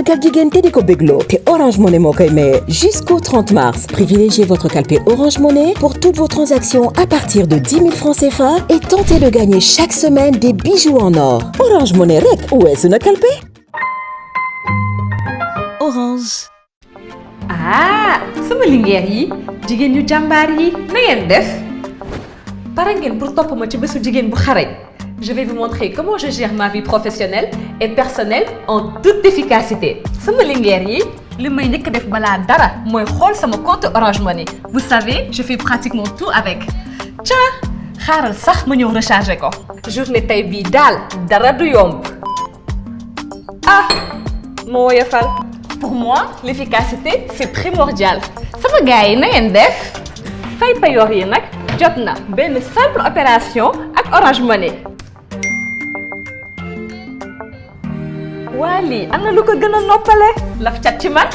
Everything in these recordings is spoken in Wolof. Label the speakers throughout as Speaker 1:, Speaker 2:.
Speaker 1: Et Orange Money moo koy maye. Jusqu'au 30 mars, privilégiez votre calpé Orange Money pour toutes vos transactions à partir de 10 000 francs CFA et tentez de gagner chaque semaine des bijoux en or. Orange Money rek weesu na calpé.
Speaker 2: Orange. Ah, sama lingeer yi jigéen ñu jàmbaar yi na ngeen def pare ngeen pour topp ma ci bésu jigéen bu xarañ. Je vais vous montrer comment je gère ma vie professionnelle et personnelle en toute efficacité. Sama lingeer yi li may njëkk def balaa dara mooy xool sama compte Orange Money. Vous savez, je fais pratiquement tout avec. Tiens, xaaral sax ma ñëw recharger ko. Journée tey bii daal dara du yomb. Ah, moo woyofal. Pour moi, l'efficacité c'est primordial. Sama gars yi na ngeen def fay payoor yi nag jot na benn simple opération ak Orange Money. waa lii am na lu ko gën a noppale laf cat ci man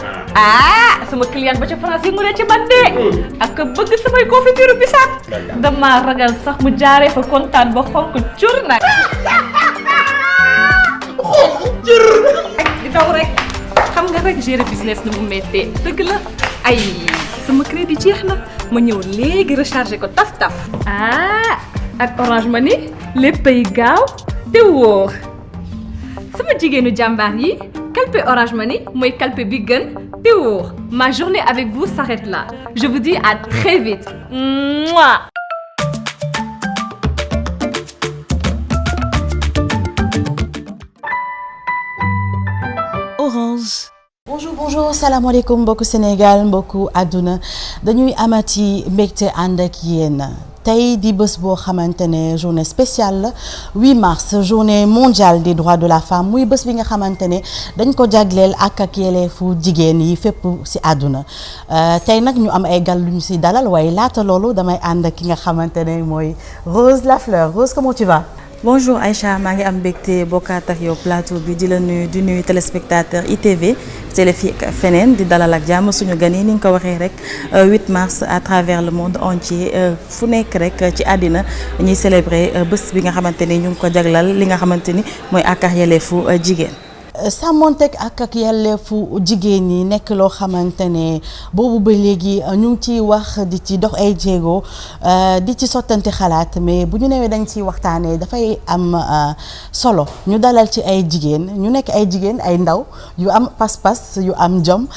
Speaker 2: sama client ba ca France yi mu ne ci man de ak bëgg samay confiture bisaab dama ragal sax mu jaaree fa kontaan ba xonk cur nag xonk cur di daw rek xam nga rek gérer business ni mu méttee dëgg la ay sama crédit jeex na ma ñëw léegi recharger ko taf ak Orange Money léppay gaaw te wóor sama jigéenu jàmbaar yi calpé Orange Money mooy calpé bi gën te wóor. Ma journée avec vous s'arrête là. Je vous dis à très vite. Mouah.
Speaker 3: Orange. Bonjour salaamaaleykum mbokku Sénégal mbokku àdduna dañuy amati mbégte ànd ak yéen. tey di bés boo xamante ne journée spéciale la 8 mars journée mondiale des droits de la femme muy bés bi nga xamante ne dañ ko jagleel ak yelleefu jigéen yi fépp ci àdduna tey nag ñu am ay gal lu ñu ci dalal waaye laata loolu damay ànd ak ki nga xamante ne mooy Rose Lafleur Rose comment tu vas?
Speaker 4: Bonjour Aïcha maa ngi am mbégte bokkaat ak yow plateau bi di la nuyu di nuyu téléspectateur ITV télé fii ak feneen di dalal ak jàmm suñu gan yi ni nga ko waxee rek 8 mars à travers le monde entier fu nekk rek ci àddina ñuy célébrer bés bi nga xamante ni ñu ngi ko jaglal li nga xamante ni mooy àq ak yelleefu jigéen.
Speaker 3: sàmmonteeg ak yelleefu jigéen ñi nekk loo xamante ne boobu ba léegi ñu ngi ciy wax di ci dox ay jéego di ci sottante xalaat mais bu ñu newee dañ ciy waxtaanee dafay am solo ñu dalal ci ay jigéen ñu nekk ay jigéen ay ndaw yu am pas-pas yu am jom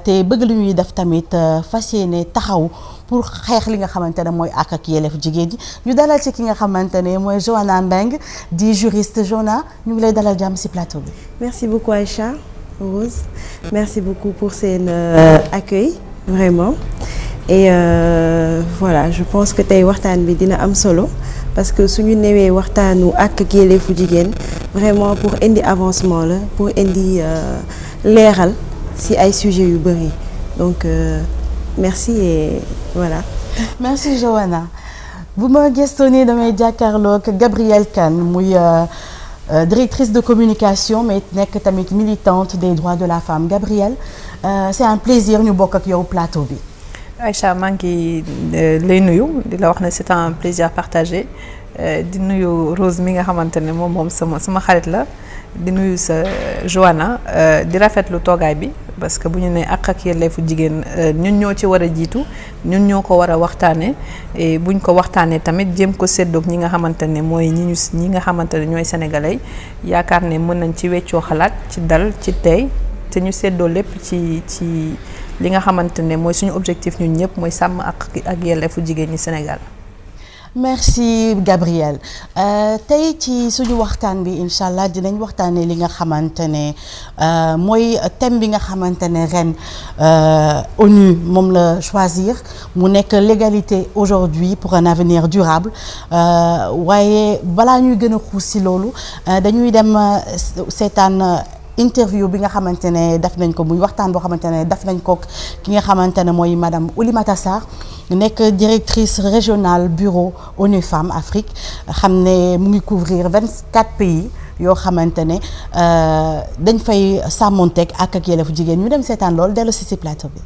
Speaker 3: te bëgg lu ñuy def tamit fas yéene taxaw pour xeex li nga xamante ne mooy ak yelleefu jigéen ji ñu dalal ci ki nga xamante ne mooy Joanna Mbengue di juriste. Joanna ñu ngi lay dalal jàmm ci plateau bi.
Speaker 4: Merci beaucoup Aïcha Rose merci beaucoup pour seen accueil vraiment et voilà je pense que tey waxtaan bi dina am solo parce que suñu newee waxtaanu ak yelleefu jigéen vraiment pour indi avancement la pour indi leeral ci ay sujets yu bari donc merci et voilà.
Speaker 3: merci Joanna bu ma gëstoo nii damay jàkkaarloo ak Gabrielle Kane muy directrice de communication mais nekk tamit militante des droits de la femme. Gabrielle c'est un plaisir ñu bokk ak yow plateau bi.
Speaker 5: Aïcha maa ngi lay nuyu di la wax ne c'est un plaisir partagé di nuyu Rose mi nga xamante ne moom sama xarit la di nuyu sa Joanna di rafetlu toogaay bi parce que bu ñu nee ak yelleefu jigéen ñun ñoo ci war a jiitu ñun ñoo ko war a waxtaanee et buñ ko waxtaanee tamit jéem ko séddoog ñi nga xamante ne mooy ñi nga xamante ne ñooy sénégalais yaakaar ne mën nañ ci weccoo xalaat ci dal ci tey te ñu séddoo lépp ci li nga xamante ne mooy suñu objectif ñun ñëpp mooy sàmm ak yelleefu jigéen ñi Sénégal.
Speaker 3: merci Gabrielle tey ci suñu waxtaan bi incha allah dinañ waxtaanee li nga xamante ne mooy thème bi nga xamante ne ren ONU moom la choisir mu nekk l'égalité aujourd'hui pour un avenir durable waaye balaa ñuy gën a xuus si loolu dañuy dem seetaan interview bi nga xamante ne def nañ ko muy waxtaan boo xamante ne def nañ ko ki nga xamante ne mooy madame Oulimata Sarr nekk directrice régionale bureau ONU Femmes Afrique xam ne mu ngi couvrir 24 pays yoo xamante ne dañ fay sàmmonteeg ak yelleefu jigéen ñu dem seetaan lool dellu si plateau bi.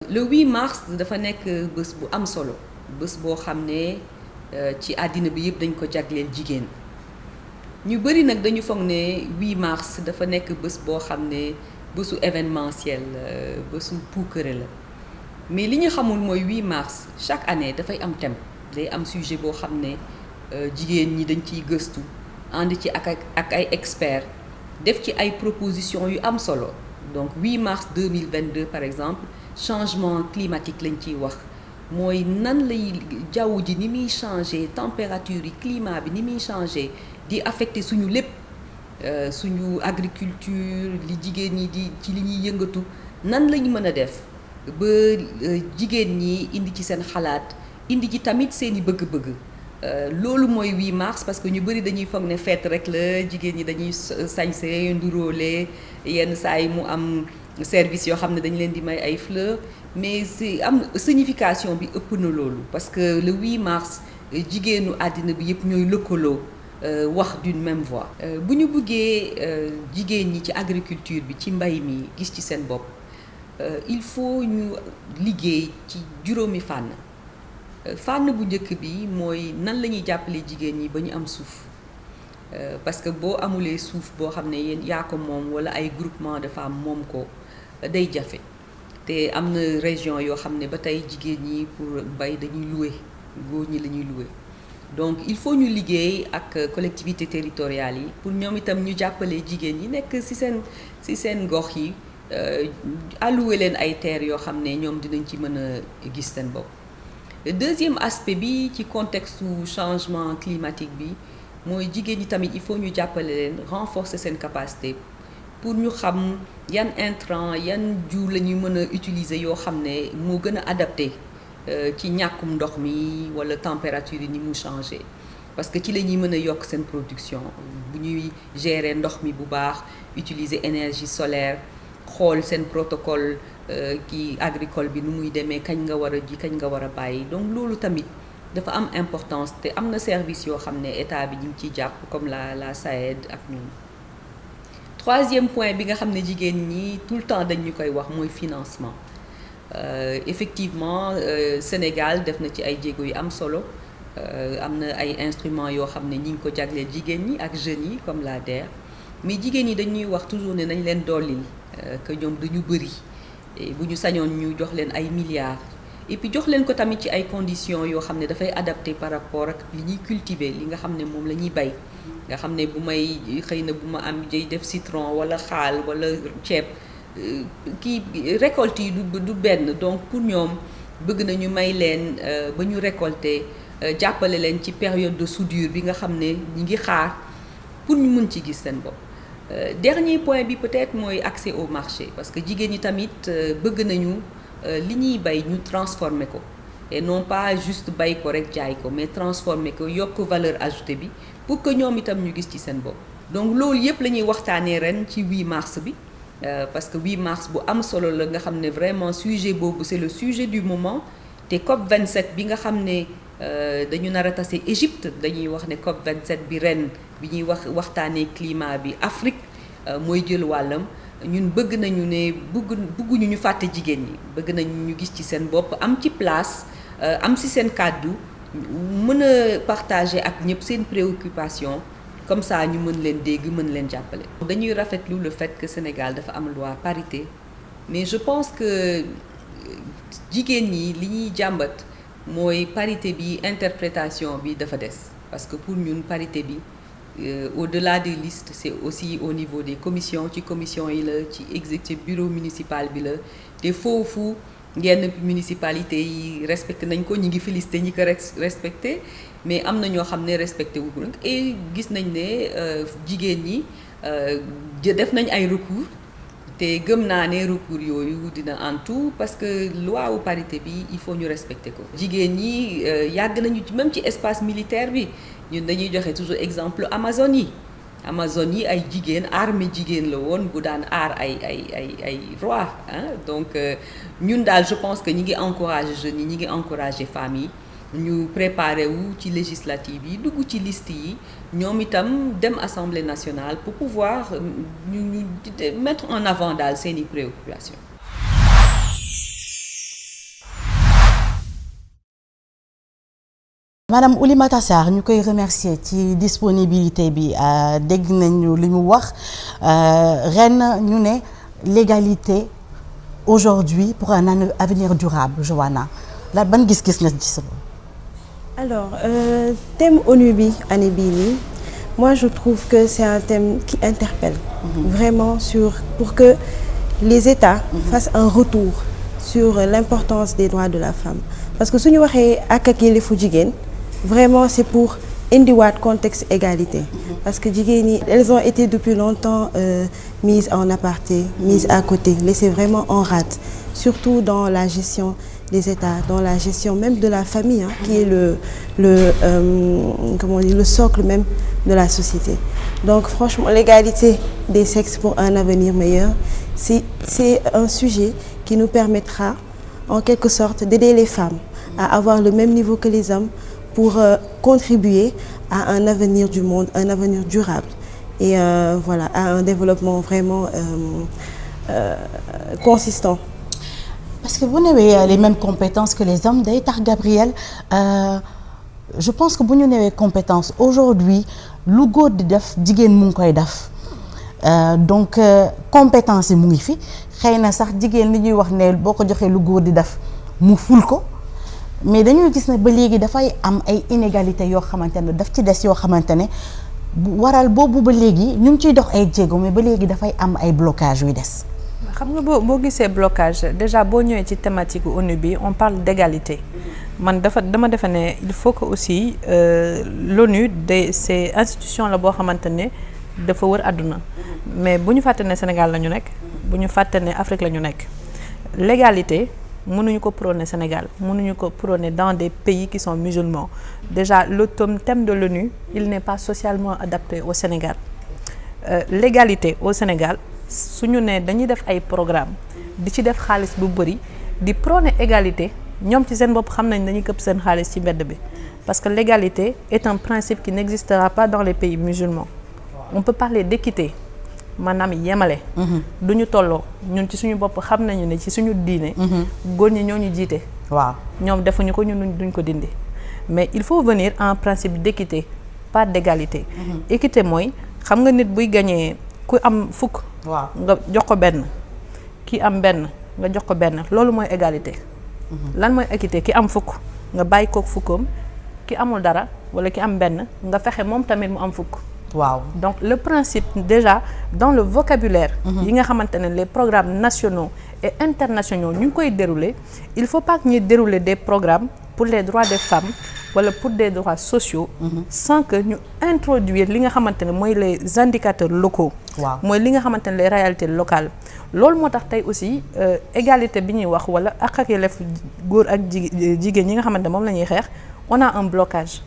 Speaker 6: Le 8 mars dafa nekk bés bu am solo bés boo xam ne ci àddina bi yëpp dañ ko jagleel jigéen ñu bëri nag dañu foog ne 8 mars dafa nekk bés boo xam ne bésu événementiel bésu puukare la mais li ñu xamul mooy 8 mars chaque année dafay am thème day am sujet boo xam ne jigéen ñi dañ ciy gëstu ànd ci ak ay experts def ci ay propositions yu am solo donc 8 mars 2022 par exemple changement climatique lañ ciy wax mooy nan lay jaww ji ni muy changer température yi climat bi ni muy changer di affecter suñu lépp suñu agriculture li jigéen ñi di ci li ñuy yëngatu nan lañu mën a def ba jigéen ñi indi ci seen xalaat indi ci tamit seeni bëgg-bëgg loolu mooy 8 mars parce que ñu bëri dañuy foog ne fête rek la jigéen ñi dañuy sañse nduróole yenn saa yi mu am service yoo xam ne dañu leen di may ay fleurs mais si am signification bi ëpp na loolu parce que le 8 mars jigéenu àddina bi yëpp ñooy lëkkaloo wax d'une même voix. bu ñu bëggee jigéen ñi ci agriculture bi ci mbay mi gis ci seen bopp il faut ñu liggéey ci juróomi fànn bu njëkk bi mooy nan la ñuy jàppale jigéen ñi ba ñu am suuf parce que boo amulee suuf boo xam ne yéen yaa ko moom wala ay groupement de femmes moom ko day jafe te am na région yoo xam ne ba tey jigéen ñi pour mbay dañuy louer góor ñi la ñuy louer donc il faut ñu liggéey ak collectivités territoriales yi pour ñoom itam ñu jàppale jigéen ñi nekk ci seen gox yi allouer leen ay terres yoo xam ne ñoom dinañ ci mën a gis seen bopp. Deuxième aspect bi ci contexte changement climatique bi mooy jigéen ñi tamit il faut ñu jàppale leen renforcer seen capacité pour ñu xam yan intrants yan jiw la ñuy mën a utiliser yoo xam ne moo gën a adapté ci ñàkkum ndox mi wala température yi ni mu changé parce que ci la ñuy mën a yokk seen production bu ñuy gérer ndox mi bu baax utiliser énergie solaire xool seen protocole kii agricole bi nu muy demee kañ nga war a ji kañ nga war a bàyyi donc loolu tamit dafa am importance te am na service yoo xam ne état bi ñu ngi ciy jàpp comme la SAED ak ñun. Troisième point bi nga xam ne jigéen ñi tout le temps dañ ñu koy wax mooy financement effectivement Sénégal def na ci ay jéego yu am solo am na ay instruments yoo xam ne ñi ngi ko jagleel jigéen ñi ak jeunes yi comme la DER mais jigéen ñi dañuy wax toujours ne nañ leen dollil que ñoom dañu bëri. bu ñu sañoon ñu jox leen ay milliards et puis jox leen ko tamit ci ay conditions yoo xam ne dafay adapté par rapport ak li ñuy cultiver li nga xam ne moom la ñuy bay nga xam ne bu may xëy na bu ma am jëy def citron wala xaal wala ceeb kii récolte yi du benn donc pour ñoom bëgg nañu may leen ba ñu récolter jàppale leen ci période de soudure bi nga xam ne ñi ngi xaar pour ñu mën ci gis seen bopp. Dernier point bi peut-être mooy accès au marché parce que jigéen ñi tamit bëgg nañu li ñuy bay ñu transformer ko et non pas juste bay ko rek jaay ko mais transformer ko yokk valeur ajoutée bi pour que ñoom itam ñu gis ci seen bopp. donc loolu yëpp la ñuy waxtaanee ren ci 8 mars bi parce que 8 mars bu am solo la nga xam ne vraiment sujet boobu c'est le sujet du moment te COP 27 bi nga xam ne dañu nar a tase Égypte dañuy wax ne COP 27 bi ren. bi ñuy waxtaanee climat bi Afrique mooy jël wàllam ñun bëgg nañu ne bëgguñu ñu fàtte jigéen ñi bëgg nañu ñu gis ci seen bopp am ci place am ci seen kàddu mën a partager ak ñëpp seen préoccupation comme ça ñu mën leen dégg mën leen jàppale. dañuy rafetlu le fait que Sénégal dafa am loi parité mais je pense que jigéen ñi li ñuy jàmbat mooy parité bi interprétation bi dafa des parce que pour ñun parité bi. Au-delà des listes c'est aussi au niveau des commissions ci commission yi la ci exécutif bureau municipal bi la te foofu yenn municipalité yi respecté nañ ko ñi ngi félicité ñi ko respecté mais am na ñoo xam ne respecté wu ko et gis nañ ne jigéen ñi def nañ ay recours te gëm naa ne recours yooyu dina antu parce que loi wu parité bi il faut ñu respecter ko. jigéen ñi yàgg nañu même ci espace militaire bi ñun dañuy joxe toujours exemple Amazone yi ay jigéen armée jigéen la woon bu daan aar ay roi donc ñun daal je pense que ñi ngi encourager jeunes yi ñi ngi encourager femmes yi ñu préparer wu ci législative yi dugg ci liste yi ñoom itam dem assemblée nationale pour pouvoir ñu mettre en avant daal seeni préoccupations.
Speaker 3: Madame Oulimata Sarr ñu koy remercier ci disponibilité bi dégg nañu li mu wax ren ñu ne l'égalité aujourd'hui pour un avenir durable. Joanna la ban gis-gis nga gis.
Speaker 4: Alors thème ONU bi année bii nii moi je trouve que c'est un thème qui interpelle vraiment pour que les États fassent un retour sur l'importance des droits de la femme parce que suñu waxee ak yelleefu jigéen vraiment c'est pour indiwaat contexte égalité parce que jigéen ñi elles ont été depuis longtemps mises en aparté, mises à côté, laissées vraiment en rade, surtout dans la gestion des États, dans la gestion même de la famille qui est comment on dit, le socle même de la société. Donc franchement l'égalité des sexes pour un avenir meilleur, c'est un sujet qui nous permettra en quelque sorte d'aider les femmes à avoir le même niveau que les hommes pour contribuer à un avenir du monde, un avenir durable et voilà, à un développement vraiment consistant.
Speaker 3: Parce que vous n'avez les mêmes compétences que les hommes day tax Gabriel je pense que bu ñu newee compétence aujourd'hui lu góor di def jigéen mu ngi koy def donc compétence yi mu ngi fi xëy na sax jigéen li ñuy wax ne boo ko joxee lu góor di def mu ful ko mais dañuy gis ne ba léegi dafay am ay inégalités yoo xamante ne daf ci des yoo xamante ne waral boobu ba léegi ñu ngi ciy dox ay jéego mais ba léegi dafay am ay blocages yu des.
Speaker 5: xam nga boo gisee blocage déjà boo ñëwee ci thématique ONU bi on parle d'égalité man dama defe ne il faut que aussi l'ONU c'est institution la boo xamante ne dafa wër àdduna mais bu ñu fàtte ne Sénégal la ñu nekk bu ñu fàtte ne Afrique la ñu nekk l'égalité mënuñu ko prôner Sénégal mënuñu ko prôner dans des pays qui sont musulmans déjà le thème de l'ONU il n'est pas socialement adapté au Sénégal l'égalité au Sénégal suñu ne dañuy def ay programme di ci def xaalis bu bari di prôner égalité ñoom ci seen bopp xam nañ dañuy këpp seen xaalis ci mbedd bi parce que l'égalité est un principe qui n'existera pas dans les pays musulmans on peut parler d'équité maanaam yemale du ñu tolloo ñun ci suñu bopp xam nañu ne ci suñu diine góor ñi ñoo ñu jiite
Speaker 3: waaw
Speaker 5: ñoom defuñu ko ñun duñ ko dindi mais il faut venir à un principe d'équité pas d'égalité équité mooy xam nga nit buy gagner ku am fukk
Speaker 3: waaw
Speaker 5: nga jox ko benn ki am benn nga jox ko benn loolu mooy égalité lan mooy équité ki am fukk nga bàyyi kook fukkoom ki amul dara wala ki am benn nga fexe moom tamit mu am fukk
Speaker 3: waaw
Speaker 5: donc le principe déjà dans le vocabulaire yi nga xamante ne les programmes nationaux et internationaux ñu ngi koy dérouler il faut pas que ñuy dérouler des programmes pour les droits des femmes wala pour des droits sociaux sans que ñu introduire li nga xamante ne mooy les indicateurs locaux
Speaker 3: waaw
Speaker 5: mooy li nga xamante ne les réalités locales loolu moo tax tey aussi égalité bi ñuy wax wala ak yelleef góor ak jigéen ñi nga xamante ne moom la ñuy xeex on a un blocage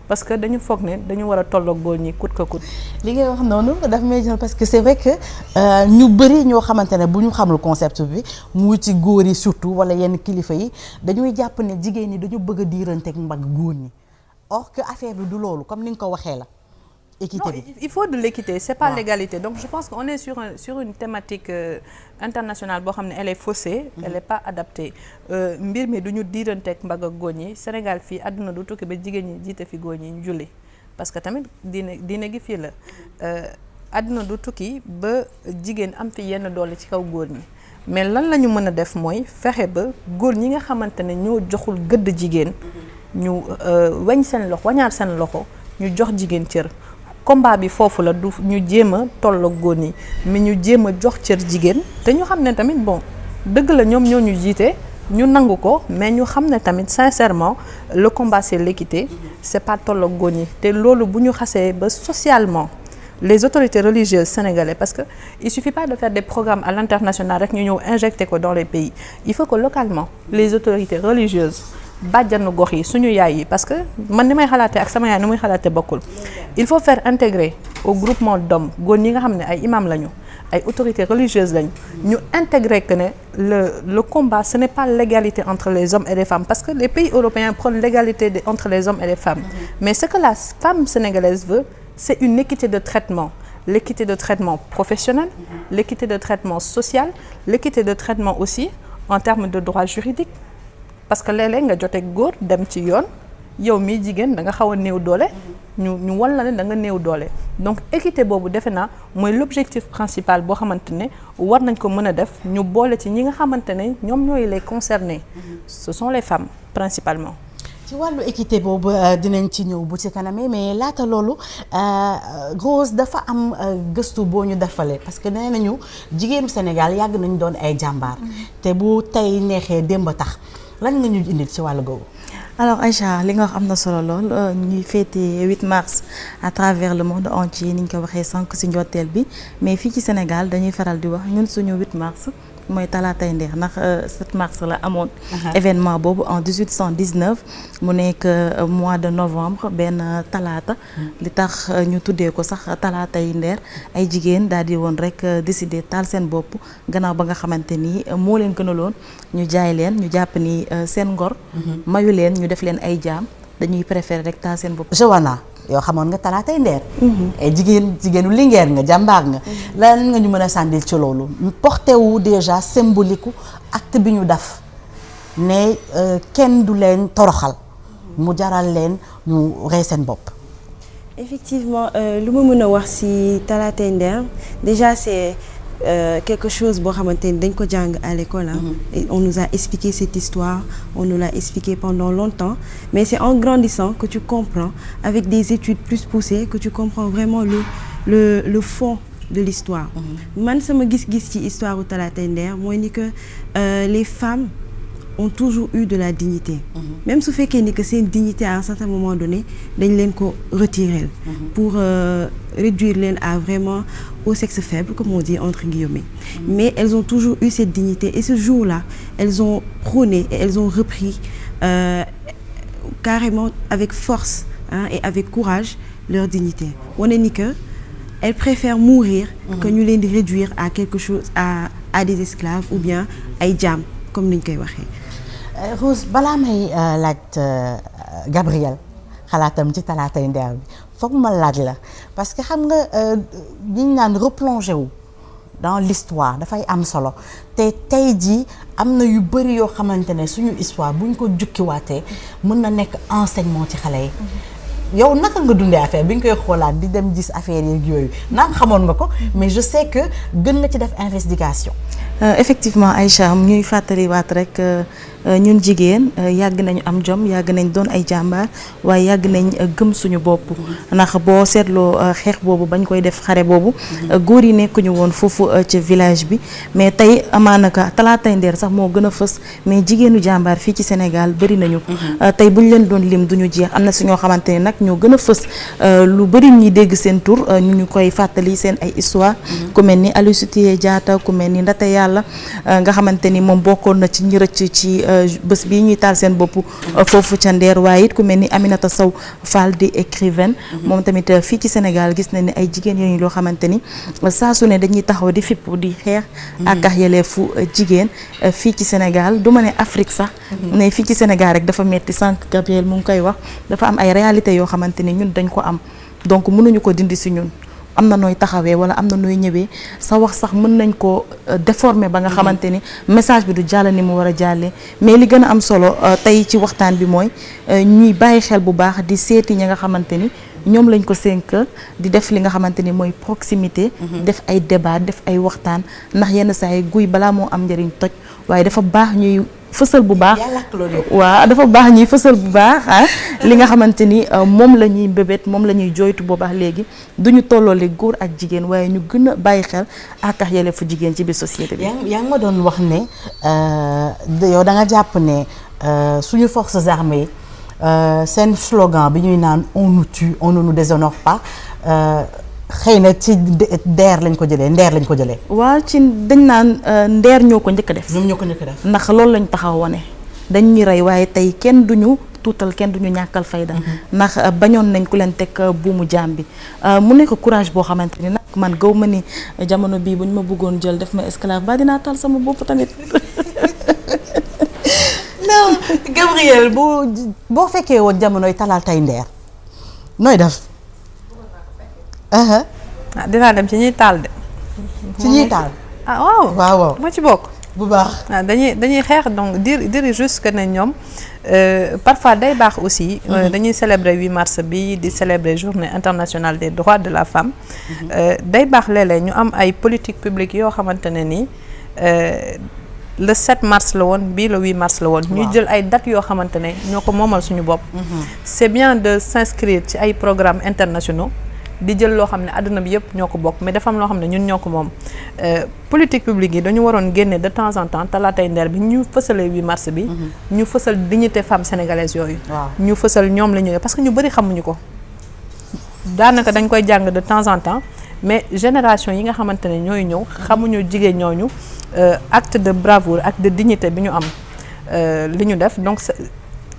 Speaker 5: parce que dañu foog ne dañu war a tolloog góor ñi coûte que coûte.
Speaker 3: li ngay wax noonu daf may jël parce que c'est vrai que ñu bëri ñoo xamante ne bu ñu xamul concept bi mu ci góor yi surtout wala yenn kilifa yi dañuy jàpp ne jigéen ñi dañu bëgg a diiranteeg mbagg góor ñi or que affaire bi du loolu comme ni nga ko waxee la. équité bi
Speaker 5: il faut de l'équité c'est pas l'égalité donc je pense qu'on est sur une thématique internationale boo xam ne elle est faussée elle est pas adaptée mbir mi du ñu diiranteeg mbagg ak góor ñi Sénégal fii àdduna du tukki ba jigéen ñi jiite fi góor ñi ñu julli parce que tamit diine gi fii la àdduna du tukki ba jigéen am fi yenn doole ci kaw góor ñi mais lan la ñu mën a def mooy fexe ba góor ñi nga xamante ne ñoo joxul gëdd jigéen ñu wañaar seen loxo ñu jox jigéen cër combat bi foofu la du ñu jéem a tolloo góor ñi mais ñu jéem a jox cër jigéen te ñu xam ne tamit bon dëgg la ñoom ñoo ñu jiite ñu nangu ko mais ñu xam ne tamit sincèrement le combat c'est l'équité c'est pas tolloo góor ñi te loolu bu ñu xasee ba socialement les autorités religieuses sénégalaises parce que il suffit pas de faire des programmes à l'international rek ñu ñëw injecter ko dans les pays il faut que localement les autorités religieuses bàjjanu gox yi suñu yaay yi parce que man ni may xalaatee ak sama yaay ni muy xalaatee bokkul il faut faire intégrer au groupement d'hommes góor ñi nga xam ne ay imam lañu ay autorités religieuses lañu ñu intégrer que ne le combat ce n'est pas l'égalité entre les hommes et les femmes parce que les pays européens prônent l'égalité entre les hommes et les femmes mais ce que la femme sénégalaise veut c'est une équité de traitement l'équité de traitement professionnel l'équité de traitement social l'équité de traitement aussi en termes de droit juridique parce que léeg-léeg nga joteeg góor dem ci yoon yow mii jigéen da nga xaw a néew doole ñu wan la ne da nga néew doole donc équité boobu defe naa mooy l'objectif principal boo xamante ne war nañ ko mën a def ñu boole ci ñi nga xamante ne ñoom ñooy les concernés ce sont les femmes principalement.
Speaker 3: ci wàllu équité boobu dinañ ci ñëw bu ci kanamee mais laata loolu Rose dafa am gëstu boo ñu defalee parce que nee nañu jigéenu Sénégal yàgg nañ doon ay jàmbaar te bu tey neexee démb tax lan nga ñu indil ci wàllu googu.
Speaker 7: Alors Aïcha li nga wax am na solo lool ñuy fêter 8 mars à travers le monde entier ni ñu ko waxee sànq ci njotteel bi mais fii ci Sénégal dañuy faral di wax ñun suñu 8 mars mooy talaatay ndeer ndax 7 mars la amoon événement boobu en 1819 mu nekk mois de novembre benn talaata li tax ñu tuddee ko sax talaatay ndeer ay jigéen daal di woon rek décider taal seen bopp gannaaw ba nga xamante ni moo leen gënaloon ñu jaay leen ñu jàpp ni seen ngor mayu leen ñu def leen ay jaam dañuy préférer rek taal seen bopp.
Speaker 3: Joanna yow xamoon nga talaatay ndeer ay jigéenu Linguère nga jàmbaar nga lan nga ñu mën a sàndil ci loolu porté wu déjà symbolique acte bi ñu def ne kenn du leen toroxal mu jaral leen ñu rey seen bopp.
Speaker 4: Effectivement lu ma mën a wax ci talaatay ndeer déjà c'est quelque chose boo xamante ni dañ ko jàng à l'école et on nous a expliqué cette histoire on nous l'a expliqué pendant longtemps mais c'est en grandissant que tu comprends avec des études plus poussées que tu comprends vraiment le fond de l'histoire man sama gis-gis ci histoire u talaatay ndeer mooy ni que les femmes ont toujours eu de la dignité même su fekkee ni que seen dignité à un certain moment donné dañ leen ko retirer pour réduire leen à vraiment au sexe faible comme on dit entre guillemets mais elles ont toujours eu cette dignité et ce jour-là elles ont prôné et elles ont repris carrément avec force et avec courage leur dignité wane ni que elles préfèrent mourir que ñu leen di réduire à quelque chose à des esclaves ou bien ay jaam comme niñ koy waxee.
Speaker 3: Rose balaa may laaj Gabriel xalaatam ci talaatay ndeer bi foog ma laaj la parce que xam nga ñu naan replonger wu dans l'histoire dafay am solo te tey jii am na yu bëri yoo xamante ne suñu histoire buñ ko jukkiwaatee mën na nekk enseignement ci xale yi. yow naka nga dundee affaire bi nga koy xoolaat di dem gis affaire yeeg yooyu naam xamoon nga ko mais je sais que gën nga ci def investigation.
Speaker 7: Effectivement Aïcha ñuy fàttaliwaat rek ñun jigéen yàgg nañu am jom yàgg nañ doon ay jàmbaar waaye yàgg nañ gëm suñu bopp ndax boo seetloo xeex boobu bañ koy def xare boobu góor yi nekkuñu woon foofu ci village bi mais tey amaanaka talaatay ndeer sax moo gën a fës mais jigéenu jàmbaar fii ci Sénégal bëri nañu tey buñ leen doon lim duñu jeex am na si ñoo xamante ne nag ñoo gën a fës lu bëri ñuy dégg seen tur ñu koy fàttali seen ay histoire ku mel ni Aline Sitoé Diatta ku mel ni Ndate Yàlla nga xamante ni moom bokkoon na ci ñi rëcc ci bés bii ñuy taal seen bopp foofu ca Ndeer waaye it ku mel ni Aminata Sow Fall di écrivaine moom tamit fii ci Sénégal gis nañ ni ay jigéen yooyu loo xamante ni saa su ne dañuy taxaw di fipp di xeex ak yelleefu jigéen fii ci Sénégal du ma ne Afrique sax mais fii ci Sénégal rek dafa metti sànq Gabriel mu ngi koy wax dafa am ay réalités yoo xamante ni ñun dañ ko am donc mënuñu ko dindi si ñun am na nooy taxawee wala am na nooy ñëwee sa wax sax mën nañ ko déformer ba nga xamante ni message bi du jàll ni mu war a jàllee mais li gën a am solo tey ci waxtaan bi mooy ñuy bàyyi xel bu baax di seeti ñi nga xamante ni ñoom lañ ko sénk di def li nga xamante ni mooy proximité def ay débat def ay waxtaan ndax yenn saa yi guy balaa moo am njëriñ toj waaye dafa baax ñuy fësal bu baax waaw dafa baax ñuy fësal bu baax li nga xamante ni moom la ñuy mbébét moom la ñuy jooytu boobaax léegi duñu tolloole góor ak jigéen waaye ñu gën a bàyyi xel ak yelleefu jigéen ci biir société bi.
Speaker 3: yaa ngi ma doon wax ne yow da nga jàpp ne suñu forces armées seen slogan bi ñuy naan on nous tue on ne nous déshonore pas xëy na ci ndeer lañ ko jëlee.
Speaker 7: waaw ci dañ naan ndeer ñoo ko njëkk a def.
Speaker 3: ñoom ñoo ko njëkk a def.
Speaker 7: ndax loolu lañ taxaw wane dañ ñu rey waaye tey kenn duñu tuutal kenn duñu ñàkkal fayda. ndax bañoon nañ ku leen teg buumu jaam bi mu nekk courage boo xamante ni nag man gaw ma ni jamono bii bu ñu ma bëggoon jël def ma esclave ba dinaa tal sama bopp tamit.
Speaker 3: non Gabriel boo fekkee woon jamonoy talaatay ndeer nooy def.
Speaker 5: dinaa dem ci ñuy taal de.
Speaker 3: ci ñuy taal.
Speaker 5: waaw
Speaker 3: waaw
Speaker 5: ma ci bokk.
Speaker 3: bu baax.
Speaker 5: dañuy xeex donc dire juste que ne ñoom parfois day baax aussi. dañuy célébrer 8 mars bi di célébrer journée internationale des droits de la femme. day baax léeg-léeg ñu am ay politique publique yoo xamante ne nii le 7 mars la woon bii le 8 mars la woon. ñu jël ay dates yoo xamante ne ñoo ko moomal suñu bopp. c'est bien de s'inscrire ci ay programmes internationaux. di jël loo xam ne àdduna bi yëpp ñoo ko bokk mais dafa am loo xam ne ñun ñoo ko moom politique publique yi dañu waroon génne de temps en temps talaatay ndeer bi ñu fësalee 8 mars bi. ñu fësal dignité femme sénégalaise yooyu. ñu fësal ñoom la ñu parce que ñu bëri xamuñu ko. daanaka dañ koy jàng de temps en temps mais génération yi nga xamante ne ñooy ñëw xamuñu jigéen ñooñu acte de bravoure acte de dignité bi ñu am li ñu def donc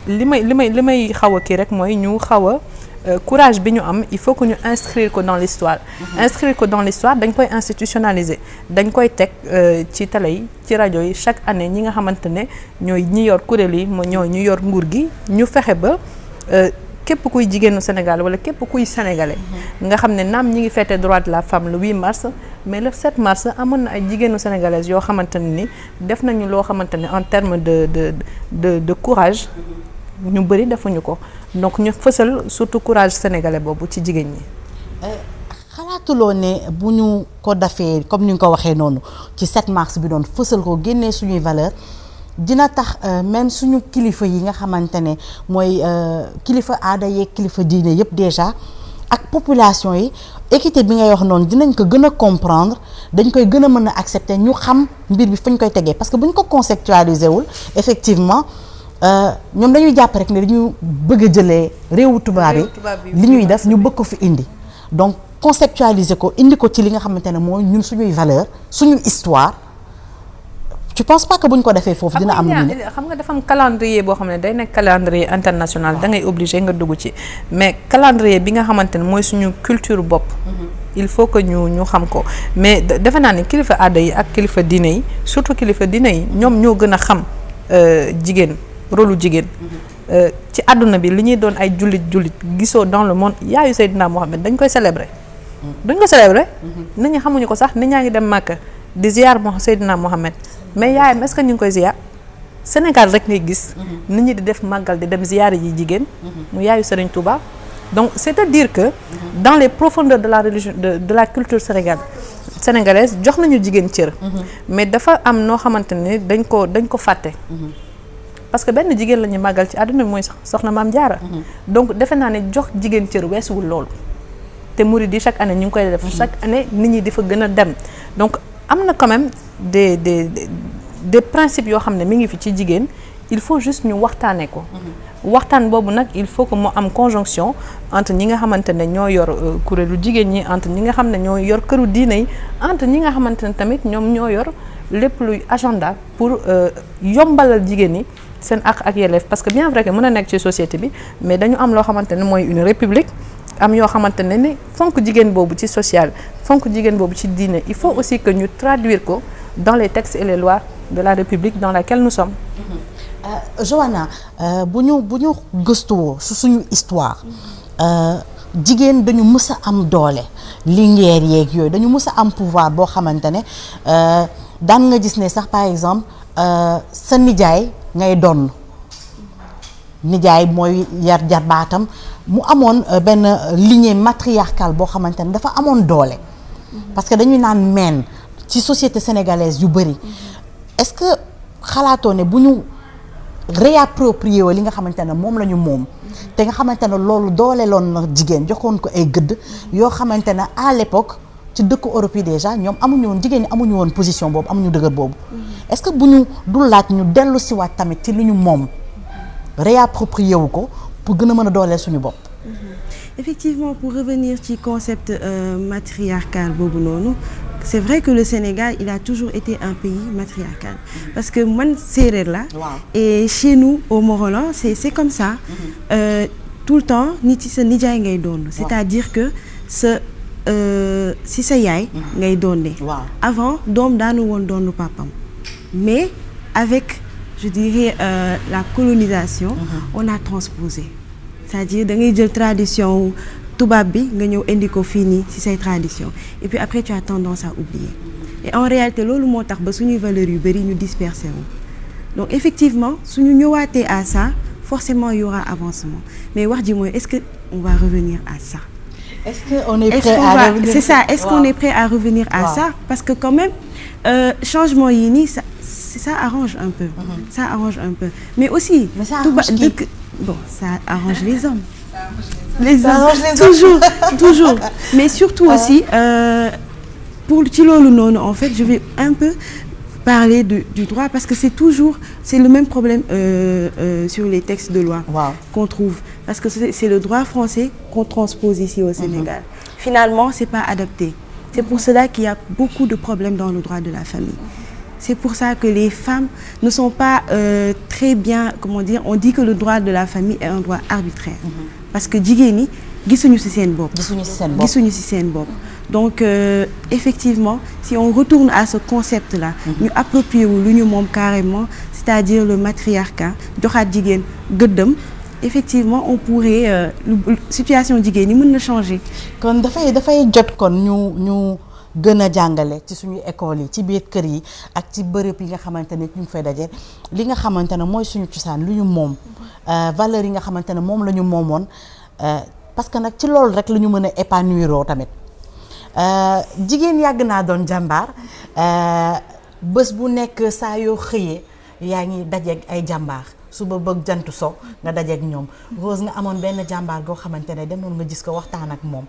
Speaker 5: li may xaw a kii rek mooy ñu xaw a courage bi ñu am il faut que ñu inscrire ko dans l'histoire inscrire ko dans l'histoire dañ koy institutionnaliser dañ koy teg ci télé yi ci rajo yi chaque année ñi nga xamante ne ñooy ñi yor kuréel yi ñooy ñu yor nguur gi ñu fexe ba képp kuy jigéenu Sénégal wala képp kuy sénégalais nga xam ne naam ñi ngi fêter droit de la femme le 8 mars mais le 7 mars amoon na ay jigéenu sénégalaises yoo xamante ne ni def nañu loo xamante ne en terme de courage ñu bëri defuñu ko donc ñu fësal surtout courage sénégalais boobu ci jigéen ñi.
Speaker 3: xalaatuloo ne bu ñu ko defee comme ni nga ko waxee noonu ci 7 mars bi doon fësal ko génnee suñuy valeur dina tax même suñu kilifa yi nga xamante ne mooy kilifa aada yeeg kilifa diine yëpp déjà ak population yi équité bi ngay wax noonu dinañ ko gën a comprendre dañ koy gën a mën a accepter ñu xam mbir bi fañ koy tegee parce que bu ñu ko conceptualiser wul effectivement ñoom dañuy jàpp rek ne dañu bëgg a jëlee réewu tubaab yi li ñuy def ñu bëgg ko fi indi donc conceptualiser ko indi ko ci li nga xamante ne mooy ñun suñuy valeur suñu histoire je pense pas que bu ñu ko defee foofu dina am lu
Speaker 5: xam nga dafa am calendrier boo xam ne day nekk calendrier international da ngay obligé nga dugg ci mais calendrier bi nga xamante ne mooy suñu culture bopp il faut que ñu xam ko mais defe naa ne kilifa aada yi ak kilifa diine yi surtout kilifa diine yi ñoom ñoo gën a xam jigéen rôle jigéen ci àdduna bi li ñuy doon ay jullit gisoo dans le monde yaayu Seydina Mohamed dañ koy célébrer nit ñi xamuñu ko sax nit ñaa ngi dem Màkka di ziar Seydina Mohamed mais yaayam est-ce que ñu ngi koy ziar Sénégal rek ngay gis nit ñi di def màggal di dem ziar yi jigéen mu yaayu Serigne Touba donc c'est-à-dire que dans les profondeurs de la religion de la culture sénégalaise jox nañu jigéen cër mais dafa am noo xamante ne dañ ko fàtte parce que benn jigéen la ñuy màggal ci àdduna bi mooy soxna Maam Jaara donc defe naa ne jox jigéen cër weesuwul loolu te murid yi chaque année ñu ngi koy def chaque année nit ñi di fa gën a dem donc am na quand même des principes yoo xam ne mi ngi fi ci jigéen il faut juste ñu waxtaanee ko waxtaan boobu nag il faut que mu am conjonction entre ñi nga xamante ne ñoo yor kuréelu jigéen ñi entre ñi nga xam ne ñoo yor këru diine yi entre ñi nga xamante ne tamit ñoom ñoo yor lépp luy agenda pour yombalal jigéen ñi seen ak yelleef parce que bien vrai que mën a nekk ci société bi mais dañu am loo xamante ne mooy une république am yoo xamante ne ni fonk jigéen boobu ci social fonk jigéen boobu ci diine il faut aussi que ñu traduire ko dans les textes et les lois de la république dans laquelle nous sommes.
Speaker 3: Joanna bu ñu gëstuwoo su suñu histoire jigéen dañu mës a am doole lingeer yeeg yooyu dañu mës a am pouvoir boo xamante ne daan nga gis ne sax par exemple sa nijaay ngay donn nijaay mooy yar jarbaatam mu amoon benn lignée matriarcale boo xamante ne dafa amoon doole parce que dañuy naan meen ci société sénégalaise yu bëri est-ce que xalaatoo ne bu ñu réapproprier li nga xamante ne moom la ñu moom te nga xamante ne loolu dooleeloon na jigéen joxoon ko ay gëdd yoo xamante ne à l'époque ci dëkku Europe yi déjà ñoom amuñu woon jigéen ñi amuñu woon position boobu amuñu dëgër boobu est-ce que bu ñu du laaj ñu dellu si waat tamit ci lu ñu moom réapproprier wu ko pour gën a mën a dooleel suñu bopp.
Speaker 4: Effectivement, pour revenir ci concept matriarcal boobu noonu c'est vrai que le Sénégal il a toujours été un pays matriarcal parce que man séeréer la et chez nous au Morolan c'est comme ça tout le temps nit ci sa nijaay ngay doon c'est-à-dire que sa si sa yaay ngay doonne avant doom daanu woon doonu papam mais avec je dirais la colonisation on a transposé c'est-à-dire da ngay jël tradition tubaab bi nga ñëw indi ko fii nii ci say tradition et puis après tu as tendance à oublier et en réalité loolu moo tax ba suñuy valeurs yu bari ñu dispersé wu donc effectivement suñu ñëwaatee à ça forcément il y aura avancement mais wax ji mooy est-ce que on va revenir à ça.
Speaker 3: Est-ce qu'on est prêt à revenir?
Speaker 4: C'est ça, est-ce qu'on est prêt à revenir à ça? Parce que quand même, changement yini, ça arrange un peu. Ça arrange un peu. Mais aussi,
Speaker 3: mais ça arrange qui?
Speaker 4: Bon, ça arrange les hommes. Les hommes, toujours. Mais surtout aussi, pour le Tilolo non, en fait, je vais un peu parler du droit parce que c'est le même problème sur les textes de loi qu'on trouve. Parce que c'est le droit français qu'on transpose ici au Sénégal. Finalement, c'est pas adapté. C'est pour cela qu'il y a beaucoup de problèmes dans le droit de la famille. C'est pour ça que les femmes ne sont pas très bien, comment dire, on dit que le droit de la famille est un droit arbitraire. Parce que jigéeni gisuñu ci seen bopp. Gisuñu ci seen bopp. Donc effectivement, si on retourne à ce concept-là, ñu approprier wu lu ñu moom carrément, c'est-à-dire le matriarcat, joxaat jigéen gëddëm, effectivement on pourrait situation jigéen ñi mën na changer.
Speaker 3: kon dafay jot kon ñu gën a jàngale ci suñu école yi ci biir kër yi ak ci bërëb yi nga xamante ne ñu ngi fay daje li nga xamante ne mooy suñu cosaan lu ñu moom valeurs yi nga xamante ne moom la ñu moomoon parce que nag ci loolu rek la ñu mën a épanouir tamit jigéen yàgg naa doon jàmbaar bés bu nekk saa yoo xëyee yaa ngi dajeeg ay jàmbaar suba bëgg jant so nga dajeeg ñoom Rose nga amoon benn jàmbaar goo xamante ne demoon nga gis ko waxtaan ak moom.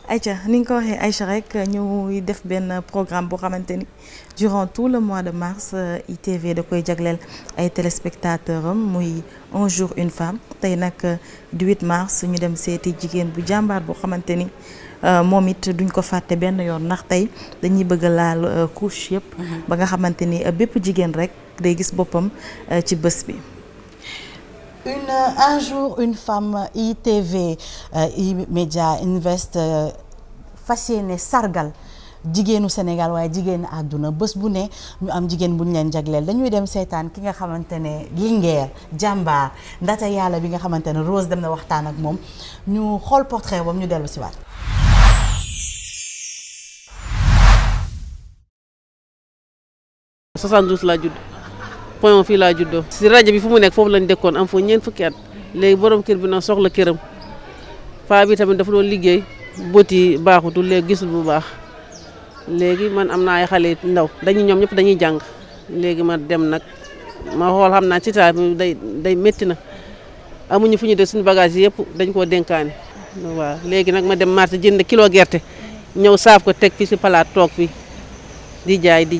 Speaker 7: Aïcha ni nga ko waxee Aïcha rek ñu def benn programme boo xamante ni durant tout le mois de mars ITV da koy jagleel ay téléspectateurs am muy un jour une femme tey nag du 8 mars ñu dem seeti jigéen bu jàmbaar boo xamante ni moom it duñ ko fàtte benn yoon ndax tey dañuy bëgg a laal couche yëpp ba nga xamante ni bépp jigéen rek day gis boppam ci bés bi.
Speaker 3: Un jour une femme ITV E-Media Invest fas yéene sargal jigéenu Sénégal waaye jigéenu àdduna bés bu ne ñu am jigéen bu ñu leen jagleel dañuy dem seetaan ki nga xamante ne Linguère jàmbaar ndata yàlla bi nga xamante ne Rose dem na waxtaan ak moom ñu xool portrait boobu ñu dellu si waat.
Speaker 8: 72 laa judd point fii laa juddoo si rajo bi fu mu nekk foofu lañ dëkkoon am foofu ñeent fukki at léegi borom kër bi nag soxla këram paa bi tamit dafa doon liggéey bët yi baaxutul léegi gisul bu baax léegi man am naa ay xale ndaw ñoom ñëpp dañuy jàng léegi ma dem nag ma xool xam naa ci taat mi day métti na amuñu fu ñu def suñu bagage yi yëpp dañ koo dénkaane waaw léegi nag ma dem marché jënd kilo gerte ñëw saaf ko teg fi si palaat toog fi di jaay di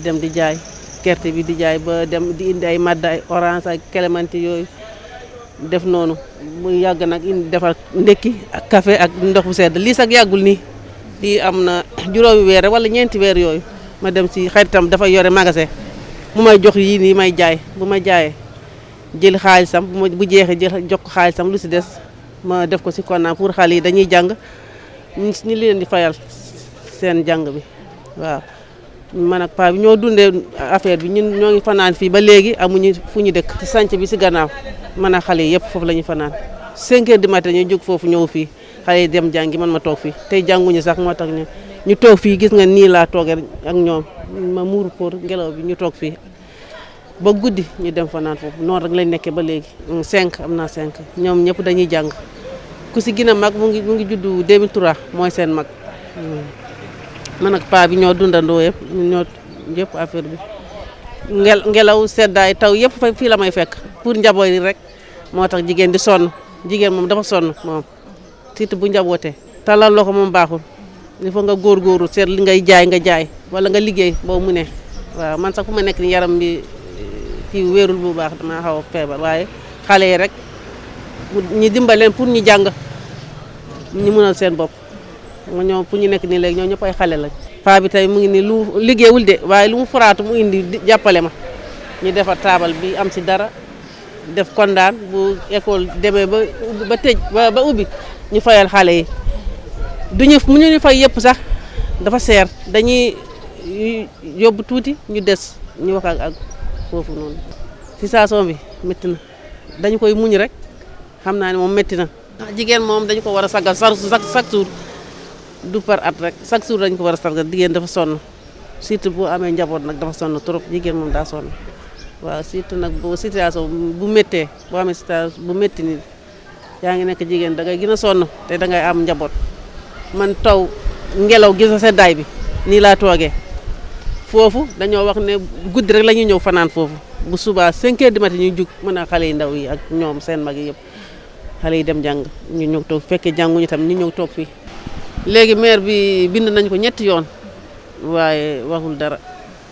Speaker 8: dem di jaay gerte bi di jaay ba dem di indi ay madda ay orange ak clémentine yooyu def noonu mu yàgg nag indi defar ndekki ak café ak ndox bu sedd lii sax yàggul nii lii am na juróomi weer wala ñeenti weer yooyu ma dem ci xaritam dafa yore magasin mu may jox yii nii may jaay bu ma jaayee jël xaalisam bu jeexee jël jox ko xaalisam lu ci des ma def ko ci konnaa pour xale yi dañuy jàng ñu leen di fayal seen jàng bi waaw man ak paa bi ñoo dundee affaire bi ñun ñoo ngi fanaan fii ba léegi amuñu fu ñu dëkk ci sànc bi ci gannaaw man ak xale yi yëpp foofu la ñu fanaan 5 heures du matin ñu jóg foofu ñëw fii xale yi dem jàngi man ma toog fii tey jànguñu sax moo tax ñu toog fii gis nga nii laa toogee ak ñoom ma muuru pour ngelaw bi ñu toog fii ba guddi ñu dem fanaan foofu noonu rek lañ nekkee ba léegi 5 am naa 5 ñoom ñëpp dañuy jàng ku ci gën a mag mu ngi juddu 2003 mooy seen mag man ak paa bi ñoo dundandoo yëpp ñoo yëpp affaire bi ngelaw seddaay taw yëpp fii la may fekk pour njaboot yi rek moo tax jigéen di sonn jigéen moom dafa sonn moom surtout bu njabootee talal loxo moom baaxul il faut nga góorgóorlu seet li ngay jaay nga jaay wala nga liggéey boo mu ne waaw man sax fu ma nekk ni yaram bi kii wéerul bu baax dama xaw a feebar waaye xale yi rek ñu dimbaleen pour ñu jàng ñu mënal seen bopp ñoom fu ñu nekk nii léegi ñoom ñëpp ay xale lañ paa bi tey mu ngi nii lu liggéeyul de waaye lu mu foraatu mu indi jàppale ma ñu defar taabal bi am ci dara def kondaan bu école demee ba tëj ba ubbi ñu fayal xale yi duñu mu ñu fay yëpp sax dafa seer dañuy yóbbu tuuti ñu des ñu wax ak foofu noonu situation bi métti na dañu koy muñ rek xam naa ne moom métti na ndax jigéen moom dañu ko war a sagal chaque jour du par at rek chaque jour dañ ko war a sargal jigéen dafa sonn surtout bu amee njaboot nag dafa sonn trop jigéen moom daa sonn waaw surtout nag bu situation bu méttee boo amee situation bu métti nii yaa ngi nekk jigéen da ngay gën a sonn te da ngay am njaboot man taw ngelaw gis nga seddaay bi nii laa toogee foofu dañoo wax ne guddi rek la ñuy ñëw fanaan foofu bu subaa 5 heures du matin ñuy jug mën a xale yi ndaw yi ak ñoom seen mag yi yëpp xale yi dem jàng ñu ñëw toog fekkee jànguñu tam ñu ñëw toog fii léegi maire bi bind nañ ko ñetti yoon waaye waxul dara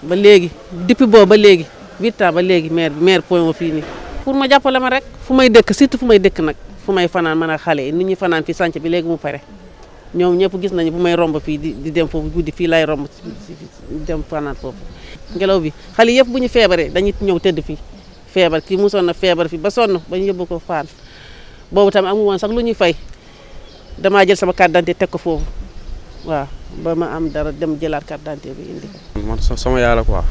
Speaker 8: ba léegi depuis boobu ba léegi 8 ans ba léegi maire point ma fii nii pour ma jàppale ma rek fu may dëkk surtout fu may dëkk nag fu may fanaan mën a xale yi nit ñi fanaan fii sànc bi léegi mu pare ñoom ñëpp gis nañu bu may romb fii di dem foofu guddi fii lay romb dem fanaan foofu ngelaw bi xale yëpp bu ñu feebaree dañuy ñëw tëdd fii feebar kii mosoon na feebar fii ba sonn ba ñu yóbbu ko Fann boobu tamit amu woon sax lu ñuy fay damaa jël sama carte d'identité teg ko foofu waaw ba ma am dara dem jëlaat carte d'identité bi indi ko.
Speaker 9: man sama yaay la quoi.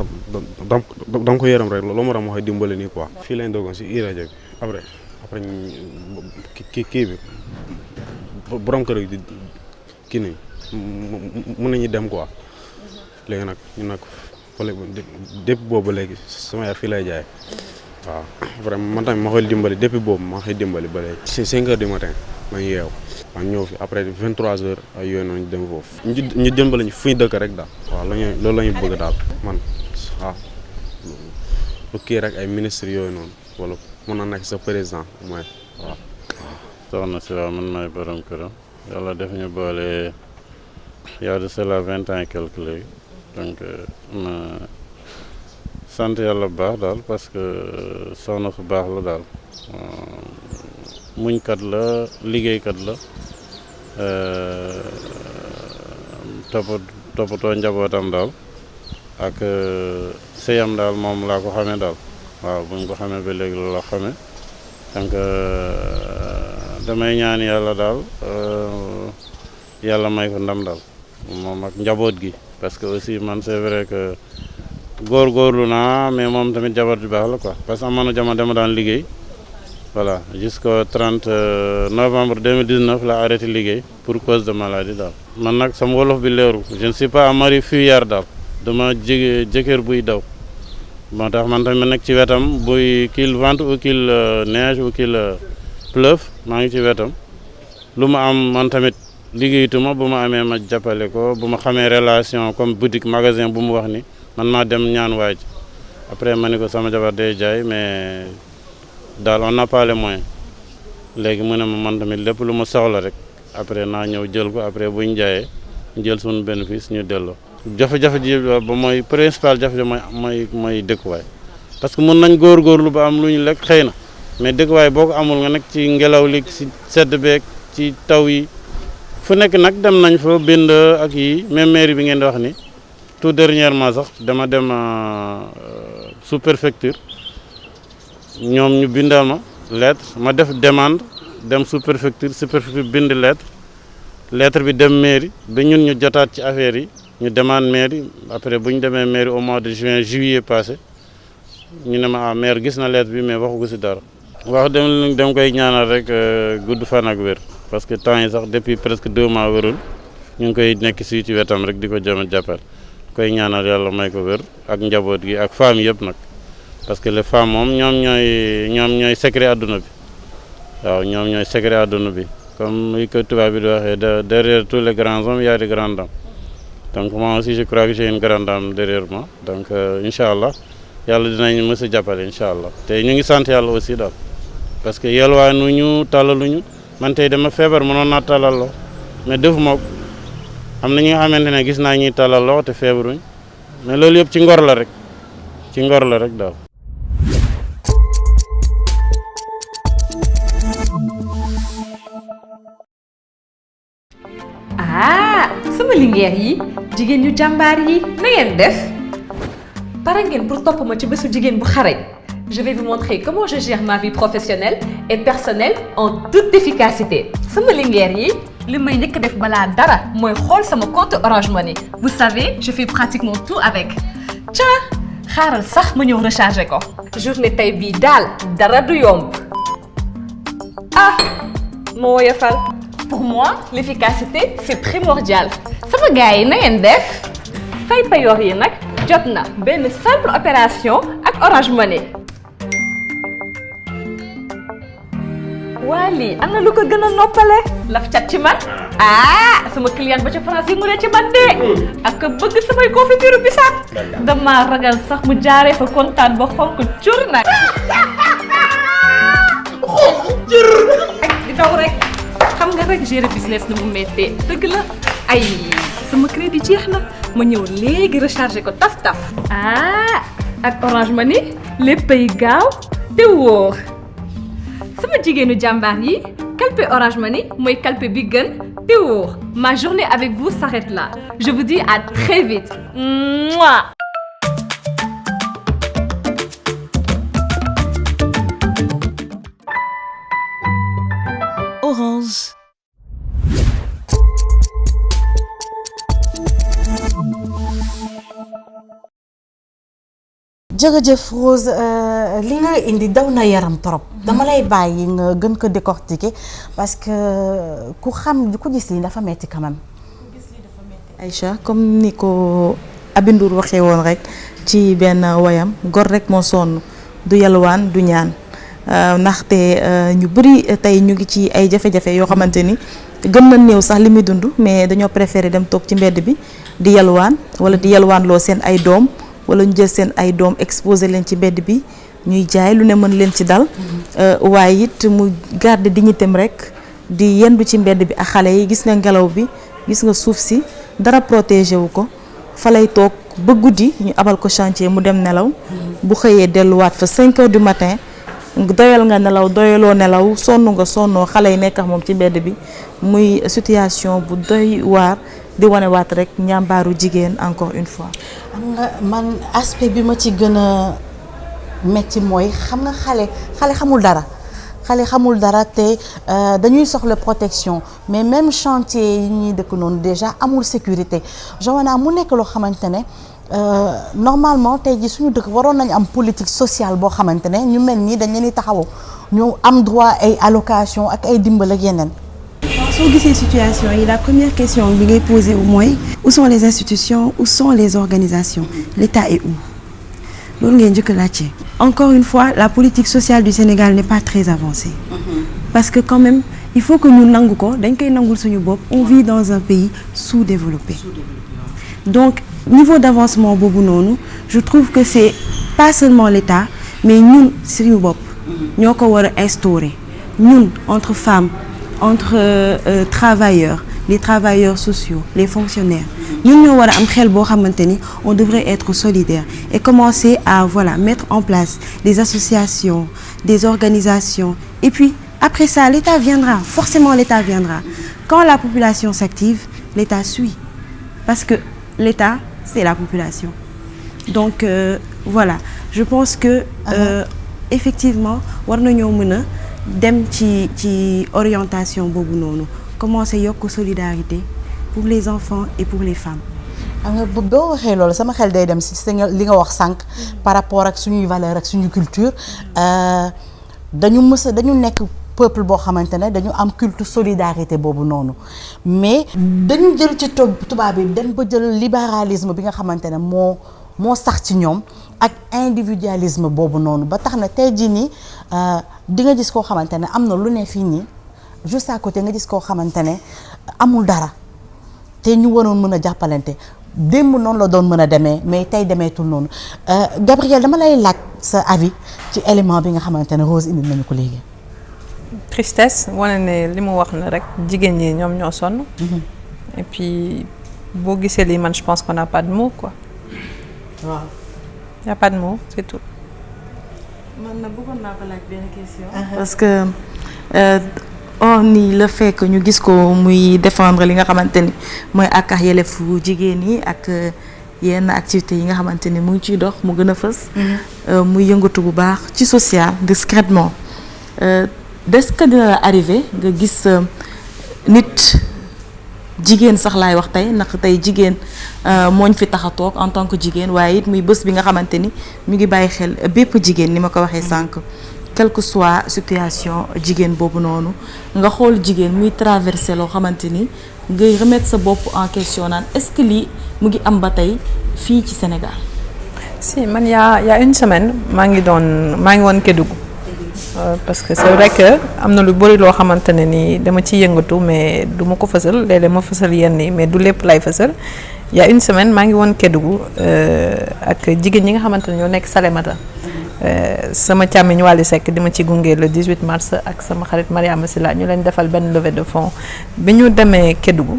Speaker 9: dama ko yërëm rek loolu moo tax ma koy dimbali nii quoi. fii lañ doogoon si rajo bi après kii bi borom kër gi kii nañ mën nañu dem quoi léegi nag ñu nag depuis boobu léegi sama yaay fii lay jaay waaw vraiment man tamit ma koy dimbali depuis boobu ma koy dimbali ba léegi. c'est 5 heures du matin ma yeew ma ñëw fi après 23 heures ay yooyu noonu ñu dem foofu ñu dimbali ñu fu ñu dëkk rek daal waaw loolu la ñu bëgg daal man waaw lu kii rek ay ministres yooyu noonu wala mën na nekk sa président mooy waaw.
Speaker 10: soxna si waaw man maay borom këram yàlla def ñu boole yaa de cela 20 ans et quelques léegi donc ma sant yàlla bu baax daal parce que soxna su baax la daal muñkat la liggéeykat la toppatoo njabootam daal ak sëyam daal moom laa ko xamee daal waaw buñ ko xamee ba léegi la xamee donc damay ñaan yàlla daal yàlla may ko ndam daal moom ak njaboot gi parce que aussi man c'est vrai que góorgóorlu naa mais moom tamit jabar ju baax la quoi parce que amoon na jamono dama daan liggéey voilà jusqu'au 30 novembre 2019 la arrêté liggéey pour cause de maladie daal. man nag sama wolof bi leeru je ne suis pas un mari fuyard daal dama jëkkër buy daw moo tax man tamit ma nekk ci wetam buy qu'il vente ou qu'il neige ou qu'il pleuve maa ngi ci wetam lu ma am man tamit liggéeytuma bu ma amee ma jàppale ko bu ma xamee relation comme boutique magasin bu mu wax ni man maa dem ñaan waaj après ma ni ko sama jabar day jaay mais daal on n'a pas les moyens léegi mu ne ma man tamit lépp lu ma soxla rek après naa ñëw jël ko après bu ñu jaayee jël suñu bénéfice ñu delloo. jafe-jafe ji ba mooy principal jafe-jafe mooy dëkkuwaay parce que mën nañ góorgóorlu ba am lu ñu lekk xëy na mais dëkkuwaay boo ko amul nga nekk ci ngelaw li ci sedd beeg ci taw yi fu nekk nag dem nañ fa bind ak yi même mairie bi ngeen di wax ni tout dernièrement sax dama dem sous préfecture ñoom ñu bindal ma lettre ma def demande dem sous préfecture bind lettre bi dem mairie ba ñun ñu jotaat ci affaire yi ñu demande mairie après bu ñu demee mairie au mois de juillet passé ñu ne ma maire gis na lettre bi mais waxu si dara. wax dem koy ñaanal rek gudd fan ak wér parce que temps yi sax depuis presque 2 mois wérul ñu ngi koy nekk si ci wetam rek di ko jëm a jàppal koy ñaanal yàlla may ko wér ak njaboot gi ak femmes yëpp nag parce que les femmes moom ñoom ñooy secret àdduna bi waaw ñoom ñooy secret àdduna bi comme li ko tubaab bi di waxee derrière tous les grands hommes il y a des grandes dames donc moi aussi je crois que j'ai une grande dame derrière moi donc incha allah yàlla dinañ mës a jàppale incha allah te ñu ngi sant yàlla aussi daal parce que yelwaanuñu tàllaluñu man tey dama feebar mënoon naa tàllal loo mais defuma ko am na ñi nga xamante ne gis naa ñuy tàllal loo te feebaruñ mais loolu yëpp ci ngor la rek daal.
Speaker 2: sama lingeer yi jigéen ñu jàmbaar yi na ngeen def pare ngeen pour topp ma ci bésu jigéen bu xarañ. Je vais vous montrer comment je gère ma vie professionnelle et personnelle en toute efficacité. sama lingeer yi li may njëkk def balaa dara mooy xool sama compte Orange Money. Vous savez, je fais pratiquement tout avec. Tiens, xaaral sax ma ñëw recharger ko. journée tey bii daal dara du yomb. moo woyofal Pour moi, l'efficacité, c'est primordial. Sama gars yi na ngeen def fay payoor yi nag jot na benn simple opération ak Orange Money. waa lii am na lu ko gën a noppale laf cat ci man sama client ba ca France yi mu ne ci man de ak bëgg samay confiture bisaab dama ragal sax mu jaaree fa kontaan ba xonk cur nag xonk cur ak di daw rek xam nga rek gérer business ni mu méttee dëgg la ay sama crédit jeex na ma ñëw léegi recharger ko taf taf ak Orange Money léppay gaaw te wóor sama jigéenu jàmbaar yi calpe Orange Money mooy calpe bi gën te wóor. Ma journée avec vous s'arrête là. Je vous dis à très vite. Mouah.
Speaker 1: Orange.
Speaker 3: jërëjëf Rose li nga indi daw na yaram trop dama lay bàyyi nga gën ko décortiquer parce que ku gis lii dafa metti quand même.
Speaker 7: Aïcha comme ni ko Abindour waxee woon rek ci benn woyam gor rek moo sonn du yalwaan du ñaan ndaxte ñu bëri tey ñu ngi ci ay jafe-jafe yoo xamante ni gën na néew sax li muy dund mais dañoo préféré dem toog ci mbedd bi di yalwaan wala di yalwaan loo seen ay doom wala ñu jël seen ay doom exposé leen ci mbedd bi ñuy jaay lu ne mën leen ci dal waaye it mu garder dignitéem rek di yendu ci mbedd bi ak xale yi gis nga ngelaw bi gis nga suuf si dara protégé wu ko fa lay toog ba guddi ñu abal ko chantier mu dem nelaw bu xëyee delluwaat fa 5 heures du matin doyal nga nelaw doyaloo nelaw sonn nga sonnoo xale yi nekk ak moom ci mbedd bi muy situation bu doy waar di wane waat rek njàmbaaru jigéen encore une fois.
Speaker 3: xam nga man aspect bi ma ci gën a metti mooy xam nga xale xamul dara te dañuy soxla protection mais même chantier yi ñuy dëkk noonu déjà amul sécurité Joanna mu nekk loo xamante ne normalement tey ji suñu dëkk waroon nañu am politique sociale boo xamante ne ñu mel nii dañ leen di taxawu ñu am droit ay allocation ak ay dimbal ak yeneen.
Speaker 4: soo gisee situation yi la première question bi ngay posé wu mooy où sont les institutions où sont les organisations l'État est où loolu ngay njëkk a laajte. Encore une fois la politique sociale du Sénégal n'est pas très avancée parce que quand même il faut que ñu nangu ko dañ koy nangul suñu bopp on vit dans un pays sous-développé donc niveau d'avancement boobu noonu je trouve que c'est pas seulement l'État mais ñun suñu bopp ñoo ko war a instaurer ñun entre femmes entre travailleurs les travailleurs sociaux les fonctionnaires ñun ñoo war a am xel boo xamante ni on devrait être solidaire et commencer à mettre en place des associations des organisations et puis après ça l'État viendra forcément l'État viendra quand la population s'active l'État suit parce que l'État c'est la population donc je pense que effectivement war nañoo mën a dem ci orientation boobu noonu commencer yokk solidarité pour les enfants et pour les femmes.
Speaker 3: nga boo waxee loolu sama xel day dem ci li nga wax sànq par rapport ak suñuy valeur ak suñu culture dañu nekk peuple boo xamante ne dañu am culte solidarité boobu noonu mais dañu jël ci tubaab bi dem ba jël libéralisme bi nga xamante ne moo sax ci ñoom ak individualisme boobu noonu ba tax na tey jii nii di nga gis koo xamante ne am na lu ne fii nii juste à côté nga gis koo xamante ne amul dara te ñu waroon mën a jàppalante démb noonu la doon mën a demee mais tey demeetul noonu Gabrielle dama lay laaj sa avis ci élément bi nga xamante ne Rose indi nañu ko léegi.
Speaker 5: tristesse wane ne li mu wax na rek jigéen ñi ñoom ñoo sonn. et puis boo gisee lii man je pense qu'on n'a pas de mots quoi.
Speaker 3: waaw.
Speaker 5: y a pas de mots c'est tout.
Speaker 7: man na bëggoon naa ko laaj benn question. parce que ni le fait que ñu gis ko muy défendre li nga xamante ni mooy ak yelleefu jigéen yi ak yenn activités yi nga xamante ni mu ngi ciy dox mu gën a fës. muy yëngatu bu baax ci social discrètement est-ce que dina la arrivé nga gis nit jigéen sax laay wax tey ndax tey jigéen mooñ fi tax a toog en tant que jigéen waaye it muy bés bi nga xamante ni ñu ngi bàyyi xel bépp jigéen ni ma ko waxee sànq quelle que soit situation jigéen boobu noonu nga xool jigéen muy traversé loo xamante ni ngay remettre sa bopp en question naan est-ce que lii mu ngi am ba tey fii ci Sénégal.
Speaker 5: si man y a une semaine maa ngi woon Kédougou parce que c'est vrai que am na lu bëri loo xamante ne ni dama ci yëngatu mais du ma ko fësal léeg-léeg ma fësal yenn yi mais du lépp lay fësal. Il y a une semaine maa ngi woon Kédougou ak jigéen ñi nga xamante ne ñoo nekk Salémata sama càmmiñ Wally Seck di ma ci gunge le 18 mars ak sama xarit Mariama Silla ñu leen defal benn levée de fonds bi ñu demee Kédougou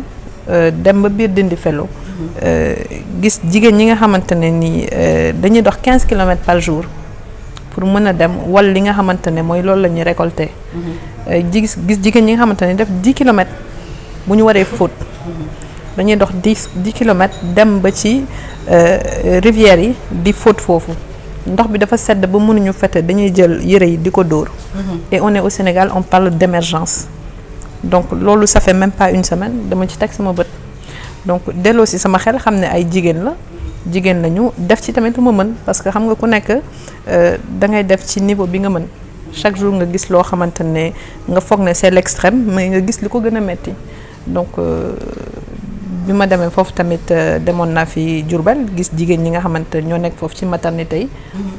Speaker 5: dem ba biir Dindi Felo gis jigéen ñi nga xamante ne ni dañuy dox 15 kilomètres par jour pour mën a dem wal li nga xamante ne mooy loolu la ñuy récolter gis jigéen ñi nga xamante ne def 10 kilomètres bu ñu waree fóot dañuy dox 10 kilomètres dem ba ci rivières yi di fóot foofu ndox bi dafa sedd ba mënuñu fete dañuy jël yëre yi di ko dóor. Et on est au Sénégal on parle d'émergence donc loolu ça fait même pas une semaine dama ci teg sama bët donc delloo si sama xel xam ne ay jigéen lañu def ci tamit lu ma mën parce que xam nga ku nekk da ngay def ci niveau bi nga mën chaque jour nga gis loo xamante ne nga foog ne c'est l'extrême mais nga gis li ko gën a metti donc bi ma demee foofu tamit demoon naa fi Diourbel gis jigéen ñi nga xamante ñoo nekk foofu ci maternité yi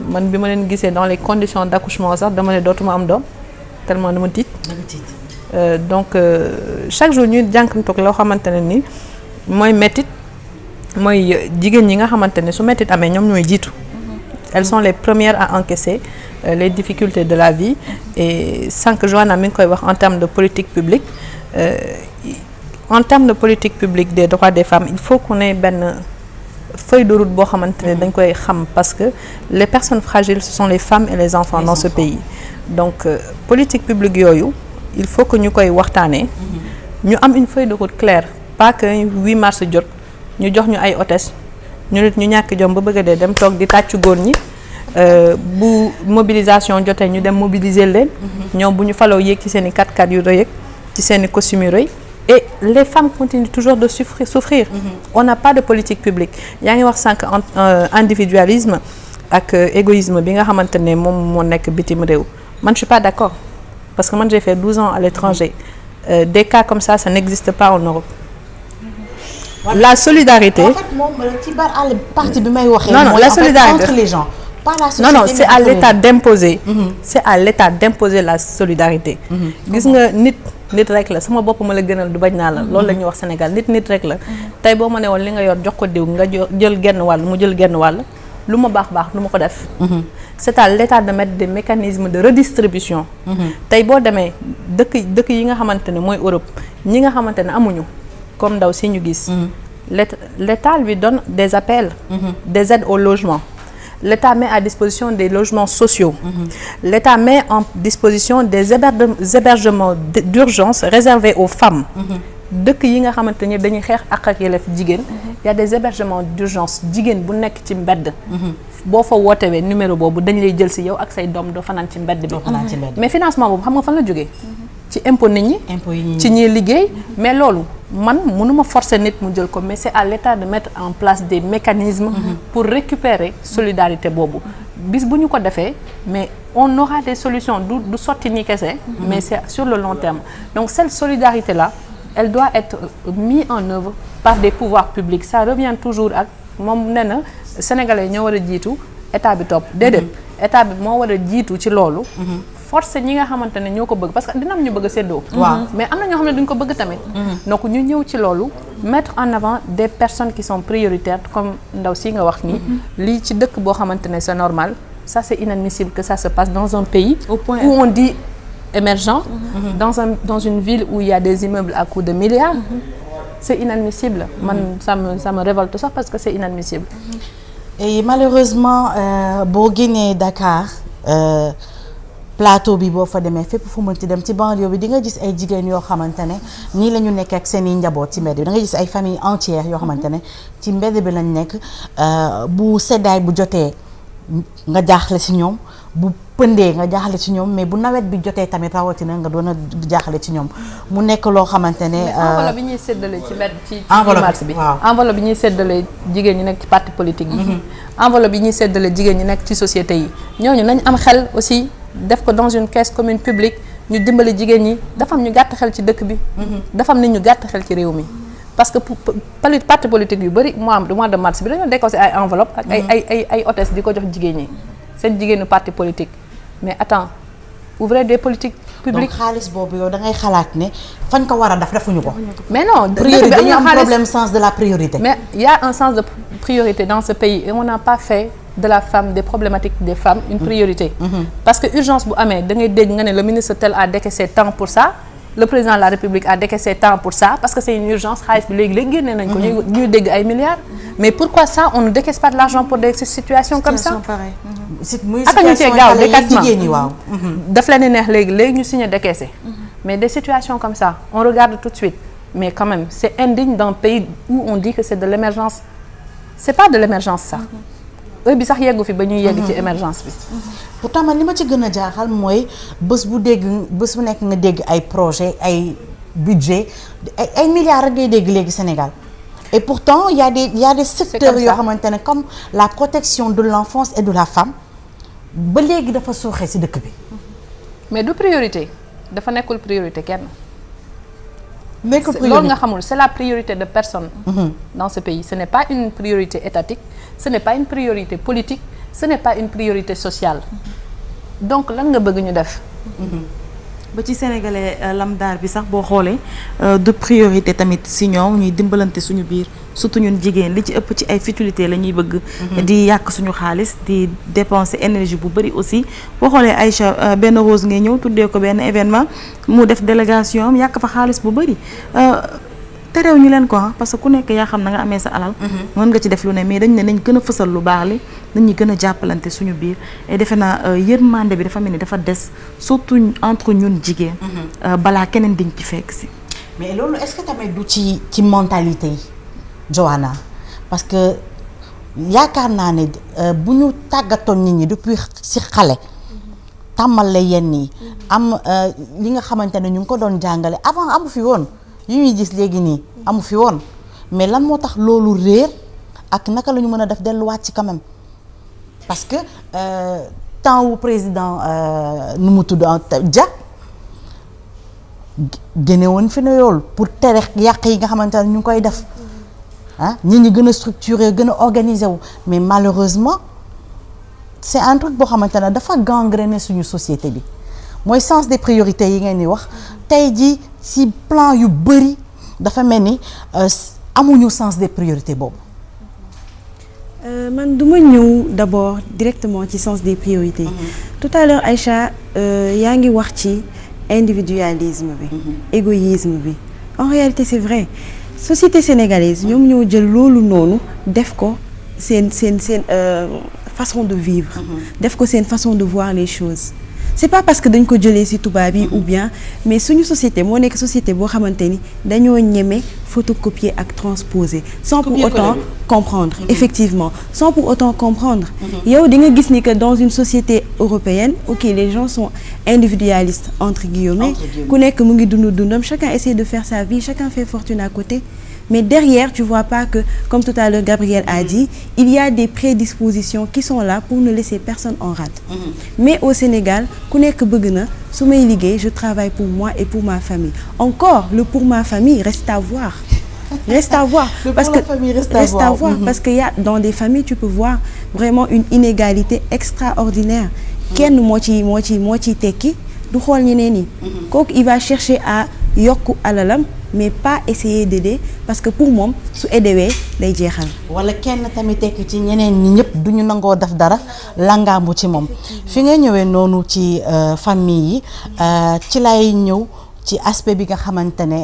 Speaker 5: man bi ma leen gisee dans les conditions d'accouchement sax dama ne dootuma am doom tellement dama tiit donc chaque jour ñuy jànkantoog loo xamante ne ni mooy mettit mooy jigéen ñi nga xamante ne su mettit amee ñoom ñooy jiitu elles sont les premières à encaisser les difficultés de la vie et sànq Joanna mi ngi koy wax en termes de politique publique en termes de politique publique des droits des femmes il faut qu'on ait benn feuille de route boo xamante ne dañ koy xam parce que les personnes fragiles ce sont les femmes et les enfants dans ce pays donc politique publique yooyu il faut que ñu koy waxtaanee ñu am une feuille de route claire pas que 8 mars jot ñu jox ñu ay hôtesse ñu nit ñu ñàkk jom ba bëgg a dee dem toog di tàccu góor ñi bu mobilisation jotee ñu dem mobiliser leen ñoom bu ñu faloo yéeg ci seen i 4x4 yu rëy ci seen i costume yu rëy et les femmes continuent toujours de souffrir. On n'a pas de politique publique yaa ngi wax sànq individualisme ak égoïsme bi nga xamante ne moom moo nekk bitim réew man je suis pas d'accord parce que man j'ai fait 12 ans à l'étranger des cas comme ça n'existe pas en Europe. La solidarité.
Speaker 3: En fait moom ci parti bi may waxee.
Speaker 5: non la solidarité
Speaker 3: entre les gens. Pas la société,
Speaker 5: non c'est à l'État d'imposer. C'est à l'État d'imposer la solidarité. gis nga nit rek la sama bopp ma la gënal du bañ naa la loolu la ñuy wax Sénégal nit rek la tey boo ma ne woon li nga yor jox ko diw nga jël genn wàll mu jël genn wàll lu ma baax lu ma ko def. C'est à l'État de mettre des mécanismes de redistribution. tey boo demee dëkk yi nga xamante ne mooy Europe ñi nga xamante ne amuñu comme ndaw si ñu gis. L'État lui donne des APL, des aides au logement. L'État met à disposition des logements sociaux. L'État met en disposition des hébergements d'urgence réservés aux femmes. dëkk yi nga xamante ne dañuy xeex ak yelleef jigéen. y a des hébergements d'urgence jigéen bu nekk ci mbedd. boo fa wootewee numéro boobu dañ lay jël si yow ak say doom doo fanaan ci mbedd bi. mais financement boobu xam nga fan la jógee. ci impôt nit ñi. ci ñiy liggéey mais loolu man mënuma forcer nit mu jël ko mais c'est à l'État de mettre en place des mécanismes pour récupérer solidarité boobu bis bu ñu ko defee mais on aura des solutions du sotti ni kese mais c'est sur le long terme donc cette solidarité là elle doit être mise en œuvre par des pouvoirs publics ça revient toujours ak moom nee na sénégalais ñoo war a jiitu état bi topp déedéet état bi moo war a jiitu ci loolu force ñi nga xamante ne ñoo ko bëgg parce que dina am ñu bëgg a séddoo. mais am na ñoo xam ne duñ ko bëgg tamit. donc ñu ñëw ci loolu mettre en avant des personnes qui sont prioritaires comme ndaw si nga wax nii. lii ci dëkk boo xamante ne c'est normal ça c'est inadmissible que ça se passe dans un pays. Au point où on dit émergent. dans une ville où il y a des immeubles à coût de milliards. c'est inadmissible. man ça me révolte sax parce que c'est inadmissible.
Speaker 3: et malheureusement boo génnee Dakar. plateau bi boo fa demee fépp fu mënti dem ci banlieue bi di nga gis ay jigéen yoo xamante ne nii la ñu nekk ak seen i njaboot ci mbedd bi da nga gis ay famille entière yoo xamante ne ci mbedd bi lañ nekk bu seddaay bu jotee nga jaaxle ci ñoom bu pëndee nga jaaxle ci ñoom mais bu nawet bi jotee tamit rawatina nga doon a jaaxle ci ñoom mu nekk loo xamante ne.
Speaker 5: enveloppe bi ñuy séddale ci mbedd ci marché bi enveloppe bi ñuy séddale jigéen ñi nekk ci parti politique yi. enveloppe bi ñuy séddale jigéen ñi nekk ci société yi ñooñu nañ am xel aussi. def ko dans une caisse commune publique ñu dimbali jigéen ñi dafa am ñu gàtt xel ci dëkk bi. dafa am nit ñu gàtt xel ci réew mi. parce que parti politique yu bëri mois de mars bi dañoo décossé ay enveloppe ak ay hôtesse di ko jox jigéen ñi seen jigéenu parti politique mais attends ouvrez des politiques publiques.
Speaker 3: donc xaalis boobu yow da ngay xalaat ne fañ ko war a def defuñu ko.
Speaker 5: mais non
Speaker 3: priorité dañu am problème sens de la priorité.
Speaker 5: mais il y a un sens de priorité dans ce pays et on n'a pas fait de la femme des problématiques des femmes une priorité. parce que urgence bu amee da ngay dégg nga ne le ministre tel a décaissé tant pour ça. Le président de la République a décaissé tant pour ça parce que c'est une urgence xaalis bi léegi génne nañ ko ñuy dégg ay milliards mais pourquoi ça on ne décaisse pas de l'argent pour des situations comme ça ak ñu cee gaaw décaissement daf leen neex léegi ñu signé décaissé mais des situations comme ça on regarde tout de suite mais quand même c'est indigne d'un pays où on dit que c'est de l'émergence c'est pas de l'émergence ça heure bi sax yeggu fi ba ñuy yegg ci émergence bi.
Speaker 3: pourtant man li ma ci gën a jaaxal mooy bés bu nekk nga dégg ay projet ay budget ay milliards rek ngay dégg léegi Sénégal et pourtant il y a des secteurs yoo xamante ne comme la protection de l'enfance et de la femme ba léegi dafa suuxee ci dëkk bi.
Speaker 5: mais du priorité dafa nekkul priorité kenn.
Speaker 3: nekkul priorité
Speaker 5: loolu nga xamul c'est la priorité de personne. dans ce pays ce n'est pas une priorité étatique ce n'est pas une priorité politique. ce n'est pas une priorité sociale donc lan nga bëgg ñu def.
Speaker 7: ba ci sénégalais lamdaar bi sax boo xoolee de priorité tamit si ñoom ñuy dimbalante suñu biir surtout ñun jigéen li ci ëpp ci ay futilité la ñuy bëgg. di yàq suñu xaalis di dépenser énergie bu bari aussi boo xoolee Aïcha benn Rose ngay ñëw tuddee ko benn événement mu def délégation am yàq fa xaalis bu bari. terew ñu leen ko parce que ku nekk yaa xam na nga amee sa alal mën nga ci def lu ne mais dañ ne nañ gën a fësal lu baax li nañ ñu gën a jàppalante suñu biir et defe naa yërmande bi dafa mel ni dafa des surtout entre ñun jigéen balaa keneen diñ ci fekk si
Speaker 3: mais loolu est-ce que tamit du ci mentalité yi Joanna parce que yaakaar naa ne bu ñu tàggatoon nit ñi depuis ci xale tàmmal la yenn yi am li nga xamante ne ñu ngi ko doon jàngale avant amu fi woon yu ñuy gis léegi nii amu fi woon mais lan moo tax loolu réer ak naka la ñu mën a def delluwaat ci quand même parce que temps wu président nu mu tudd Dia génne woon fi ne yool pour tere yàq yi nga xamante ne ñu ngi koy def nit ñi gën a structuré gën a organisé wu mais malheureusement c'est un truc boo xamante ne dafa gangréné suñu société bi mooy sens des priorités yi ngeen di wax tey jii ci plan yu bëri dafa mel ni amuñu sens des priorités boobu.
Speaker 4: man du ma ñëw d'abord directement ci sens des priorités. tout à l'heure Aïcha yaa ngi wax ci individualisme bi. égoïsme bi en réalité c'est vrai société sénégalaise ñoom ñoo jël loolu noonu def ko seen façon de vivre. def ko seen façon de voir les choses. c'est pas parce que dañ ko jëlee ci tubaab yi ou bien mais suñu société moo nekk société boo xamante ni dañoo ñeme photocopier ak transposer sans pour autant comprendre effectivement sans pour autant comprendre yow di nga gis ni que dans une société européenne ok les gens sont individualistes entre guillemets ku nekk mu ngi dundam chacun essaie de faire sa vie chacun fait fortune à côté mais derrière tu vois pas que comme tout à l'heure Gabriel a dit il y a des prédispositions qui sont là pour ne laisser personne en rade mais au Sénégal ku nekk bëgg na su may liggéey je travaille pour moi et pour ma famille encore le pour ma famille reste à voir parce que y a dans des familles tu peux voir vraiment une inégalité extraordinaire kenn moo ci tekki du xool ñeneen ñi kooku il va chercher à yokku alalam mais pas essayer d'aider parce que pour moom su aidewee day jeexal.
Speaker 3: wala kenn tamit tekki ci ñeneen ñi ñëpp duñu nangoo def dara langaamu ci moom fi nga ñëwee noonu ci famille yi ci lay ñëw ci aspect bi nga xamante ne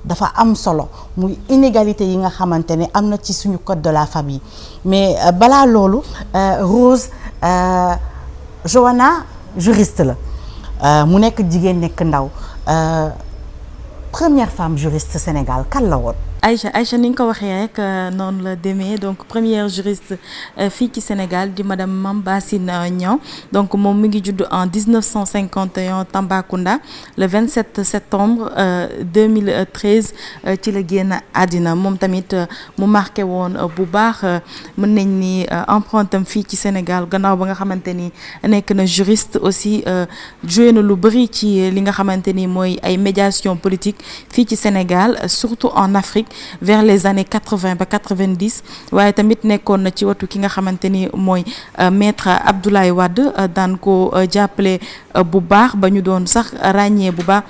Speaker 3: dafa am solo muy inégalité yi nga xamante ne am na ci suñu code de la famille mais balaa loolu Rose Joanna juriste la mu nekk jigéen nekk ndaw première femme juriste Sénégal kan la woon.
Speaker 7: Aïcha ni nga ko waxee rek noonu la demee donc première juriste fii ci Sénégal di madame Mame Bassine Niang donc moom mi ngi judd en 1951 Tambacounda le 27 septembre 2013 ci la génn àddina moom tamit mu marqué woon bu baax mën nañ ni empreinte am fii ci Sénégal gannaaw ba nga xamante ni nekk na juriste aussi joué na lu bëri ci li nga xamante ni mooy ay médiation politique fii ci Sénégal surtout en Afrique vers les années 80 ba 90 waaye tamit nekkoon na ci watu ki nga xamante ni mooy maître Abdoulaye Wade daan ko jàppale bu baax ba ñu doon sax ràññee bu baax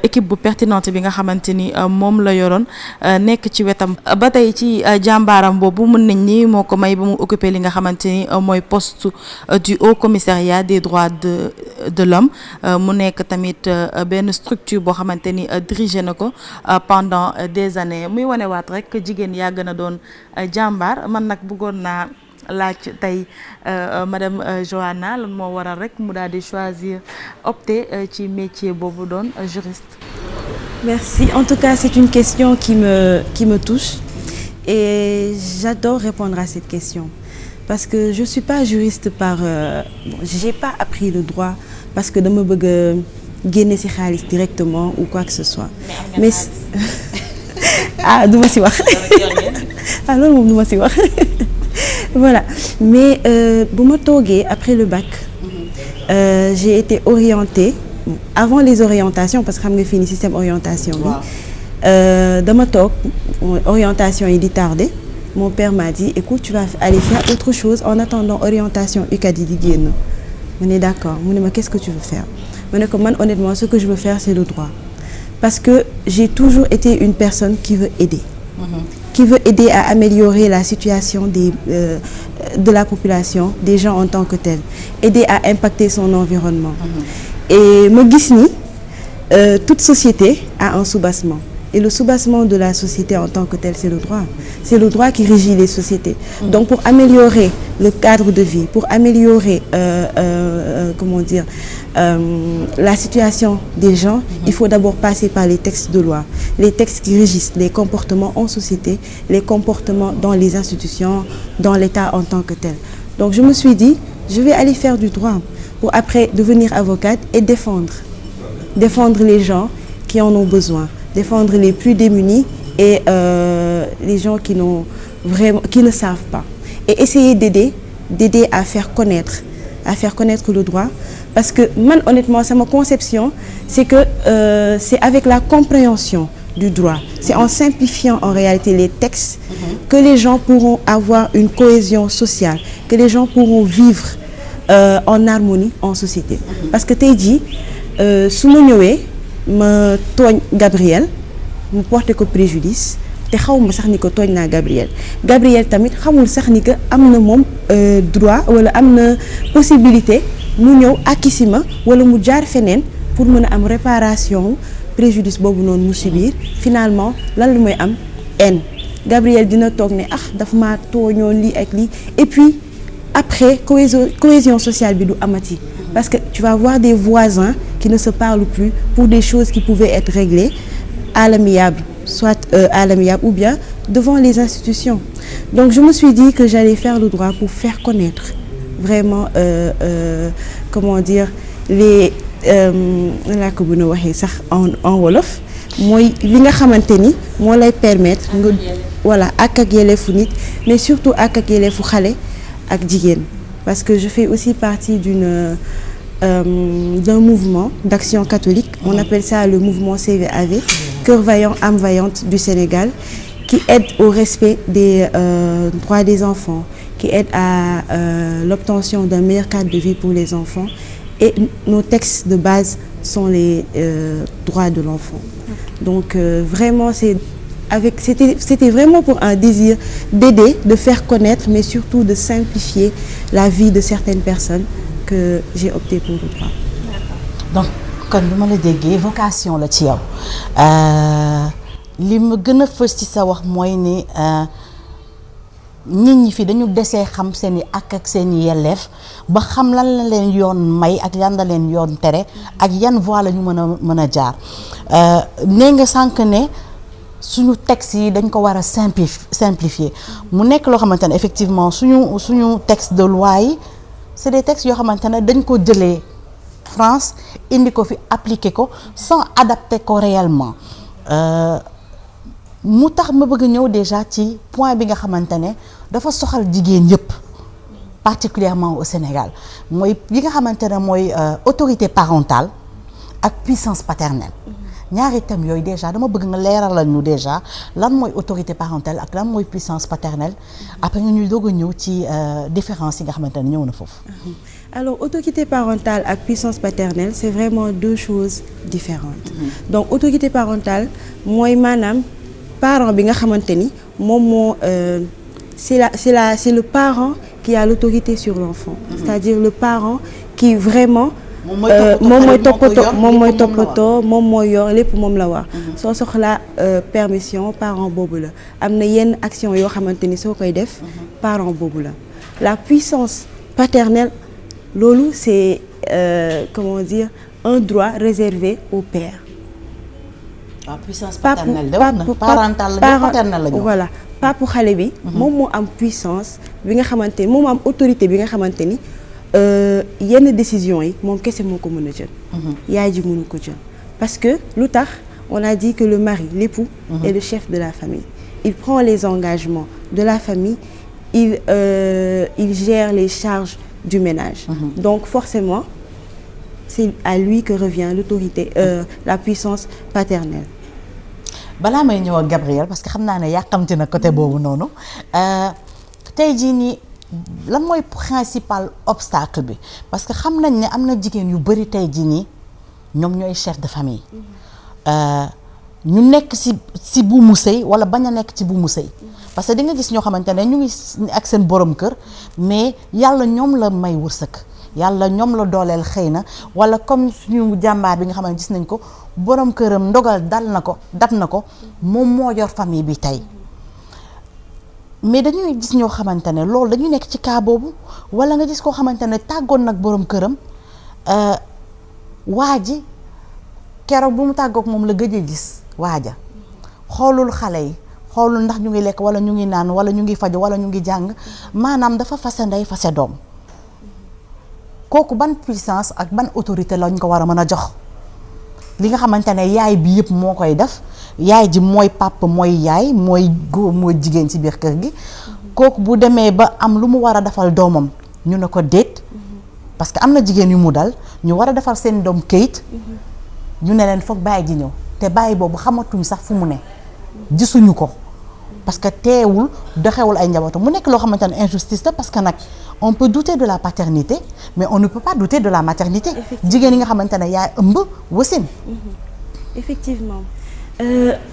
Speaker 7: équipe bu pertinente bi nga xamante ni moom la yoroon nekk ci wetam ba tey ci jàmbaaram boobu mën nañ ni moo ko may ba mu occupé li nga xamante ni mooy poste du Haut Commissariat des droits de l'homme mu nekk tamit benn structure boo xamante ni dirigé na ko pendant des années muy wanewaat rek jigéen yaa gën a doon jàmbaar man nag bëggoon naa laaj tey madame Johanna lan moo waral rek mu daal di choisir opter ci métier boobu doon juriste.
Speaker 4: Merci. En tout cas, c'est une question qui me touche et j'adore répondre à cette question parce que je suis pas juriste j'ai pas appris le droit parce que dama bëgg a génne ci xaalis directement ou quoi que ce soit. Mais du ma ci wax. Loolu moom du ma ci wax. Voilà. Mais bu ma toogee après le bac, j'ai été orientée avant les orientations parce que xam nga fii ni système orientation bi. Dama toog orientation yi di tardé. Mon père m'a dit écoute, tu vas aller faire autre chose en attendant orientation UCAD yi di génn. Ma ne d'accord. Mu ne ma qu'est-ce que tu veux faire? Ma ne ko man honnêtement ce que je veux faire c'est le droit. Parce que j'ai toujours été une personne qui veut aider. Qui veut aider à améliorer la situation de la population, des gens en tant que tels. Aider à impacter son environnement. Et ma gis ni toute société a un soubassement. Et le soubassement de la société en tant que tel, c'est le droit. C'est le droit qui régit les sociétés. Donc pour améliorer le cadre de vie, pour améliorer la situation des gens, il faut d'abord passer par les textes de loi. Les textes qui régissent les comportements en société, les comportements dans les institutions, dans l'État en tant que tel. Donc je me suis dit, je vais aller faire du droit pour après devenir avocate et défendre les gens qui en ont besoin. Défendre les plus démunis et les gens qui ne savent pas. Et essayer d'aider à faire connaître le droit. Parce que, man, honnêtement, c'est ma conception, c'est que c'est avec la compréhension du droit, c'est en simplifiant en réalité les textes que les gens pourront avoir une cohésion sociale, que les gens pourront vivre en harmonie en société. Parce que tey jii su ma ñëwee ma tooñ Gabriel mu porté ko préjudice te xawma sax ni ko tooñ naa Gabriel tamit xamul sax ni que am na moom droit wala am na possibilité mu ñëw akisi ma wala mu jaar feneen pour mën a am réparation préjudice boobu noonu mu subir finalement lan la mooy am haine Gabriel dina toog ne daf maa tooñoon lii ak lii et puis après cohésion sociale bi du amati parce que tu vas voir des voisins qui ne se parlent plus pour des choses qui pouvaient être réglées à l'amiable, soit à l'amiable ou bien devant les institutions. Donc je me suis dit que j'allais faire le droit pour faire connaître vraiment les laa ko mën a waxee sax en wolof mooy li nga xamante ni moo lay permettre nga voilà ak yelleefu nit mais surtout ak yelleefu xale ak jigéen parce que je fais aussi partie d'un mouvement d'action catholique. On appelle ça le mouvement CVAV, Cœur Vaillant, Âme Vaillante du Sénégal, qui aide au respect des droits des enfants, qui aide à l'obtention d'un meilleur cadre de vie pour les enfants. Et nos textes de base sont les droits de l'enfant. Donc vraiment, c'était vraiment pour un désir d'aider, de faire connaître, mais surtout de simplifier la vie de certaines personnes que j'ai opté pour le droit.
Speaker 3: Donc kon lu ma la déggee vocation la ci yow li ma gën a fës ci sa wax mooy ni nit ñi fi dañu desee xam seeni ak seeni yelleef ba xam lan la leen yoon may ak yan la leen yoon tere ak yan voie la ñu mën a jaar nee nga sànq ne suñu texte yi dañ ko war a simplifier mu nekk loo xamante ne effectivement suñu texte de loi yi c'est des textes yoo xamante ne dañ ko jëlee France indi ko fi appliquer ko sans adapter ko réellement mu tax ma bëgg ñëw déjà ci point bi nga xamante ne dafa soxal jigéen yépp particulièrement au Sénégal mooy yi nga xamante ne mooy autorité parentale ak puissance paternelle ñaari thèmes yooyu déjà dama bëgg nga leeralal ñu déjà lan mooy autorité parentale ak lan mooy puissance paternelle après nga ñuy doog a ñëw ci différence yi nga xamante ne ñëw na foofu.
Speaker 4: Alors autorité parentale ak puissance paternelle c'est vraiment deux choses différentes. Donc autorité parentale mooy maanaam parent bi nga xamante ni moom moo c'est le parent qui a l'autorité sur l'enfant. C'est-à-dire le parent qui vraiment moom mooy toppatoo moom mooy yor lépp moom la war soo soxlaa permission parent boobu la am na yenn action yoo xamante ni soo koy def parent boobu la puissance paternelle loolu c'est comment dire un droit réservé au père.
Speaker 3: Puissance paternelle parentale la paternelle la
Speaker 4: voilà papu xale bi moom moo am puissance bi nga xamante ni moom moo am autorité bi nga xamante ni yenn décision yi moom kese moo ko mën a jël yaay ji mënu ko jël parce que lu tax on a dit que le mari l'époux est le chef de la famille il prend les engagements de la famille il gère les charges du ménage donc forcément c'est à lui que revient l'autorité la puissance paternelle.
Speaker 3: balaa may ñëw ak Gabriel parce que xam naa ne yàqamti na côté boobu noonu tey jii nii lan mooy principal obstacle bi parce que xam nañ ne am na jigéen yu bari tey jii nii ñoom ñooy chef de famille ñu nekk ci buumu sëy walla bañ a nekk ci buumu sëy parce que di nga gis ñoo xamante ne ñu ngi ak seen borom kër mais yàlla ñoom la may wërsëg yàlla ñoom la dooleel xëy na walla comme suñu jàmbaar bi nga xam ne gis nañ ko borom këram ndogal dab na ko moom moo yor famille bi tey mais dañuy gis ñoo xamante ne loolu dañuy nekk ci cas boobu walla nga gis koo xamante ne tàggoon nag borom këram waa ji keroog bu mu tàggook moom la gëj a gis waaja xoolul xale yi xoolul ndax ñu ngi lekk walla ñu ngi naan walla ñu ngi faju walla ñu ngi jàng maanaam dafa fase ndey fase doom kooku ban puissance ak ban autorité lañ ko war a mën a jox li nga xamante ne yaay bi yëpp moo koy def yaay ji mooy papa mooy yaay mooy góor mooy jigéen ci biir kër gi kooku bu demee ba am lu mu war a defal doomam ñu ne ko déet parce que am na jigéen yu mu dal ñu war a defal seen doom kayit ñu ne leen foog bàyyi ji ñëw te bàyyi boobu xamatuñ sax fu mu ne gisuñu ko parce que teewul doxewul ay njabootam mu nekk loo xamante ne injustice la parce que nag on peut douter de la paternité mais on ne peut pas douter de la maternité jigéen yi nga xamante ne yaay ëmb wasin
Speaker 4: effectivement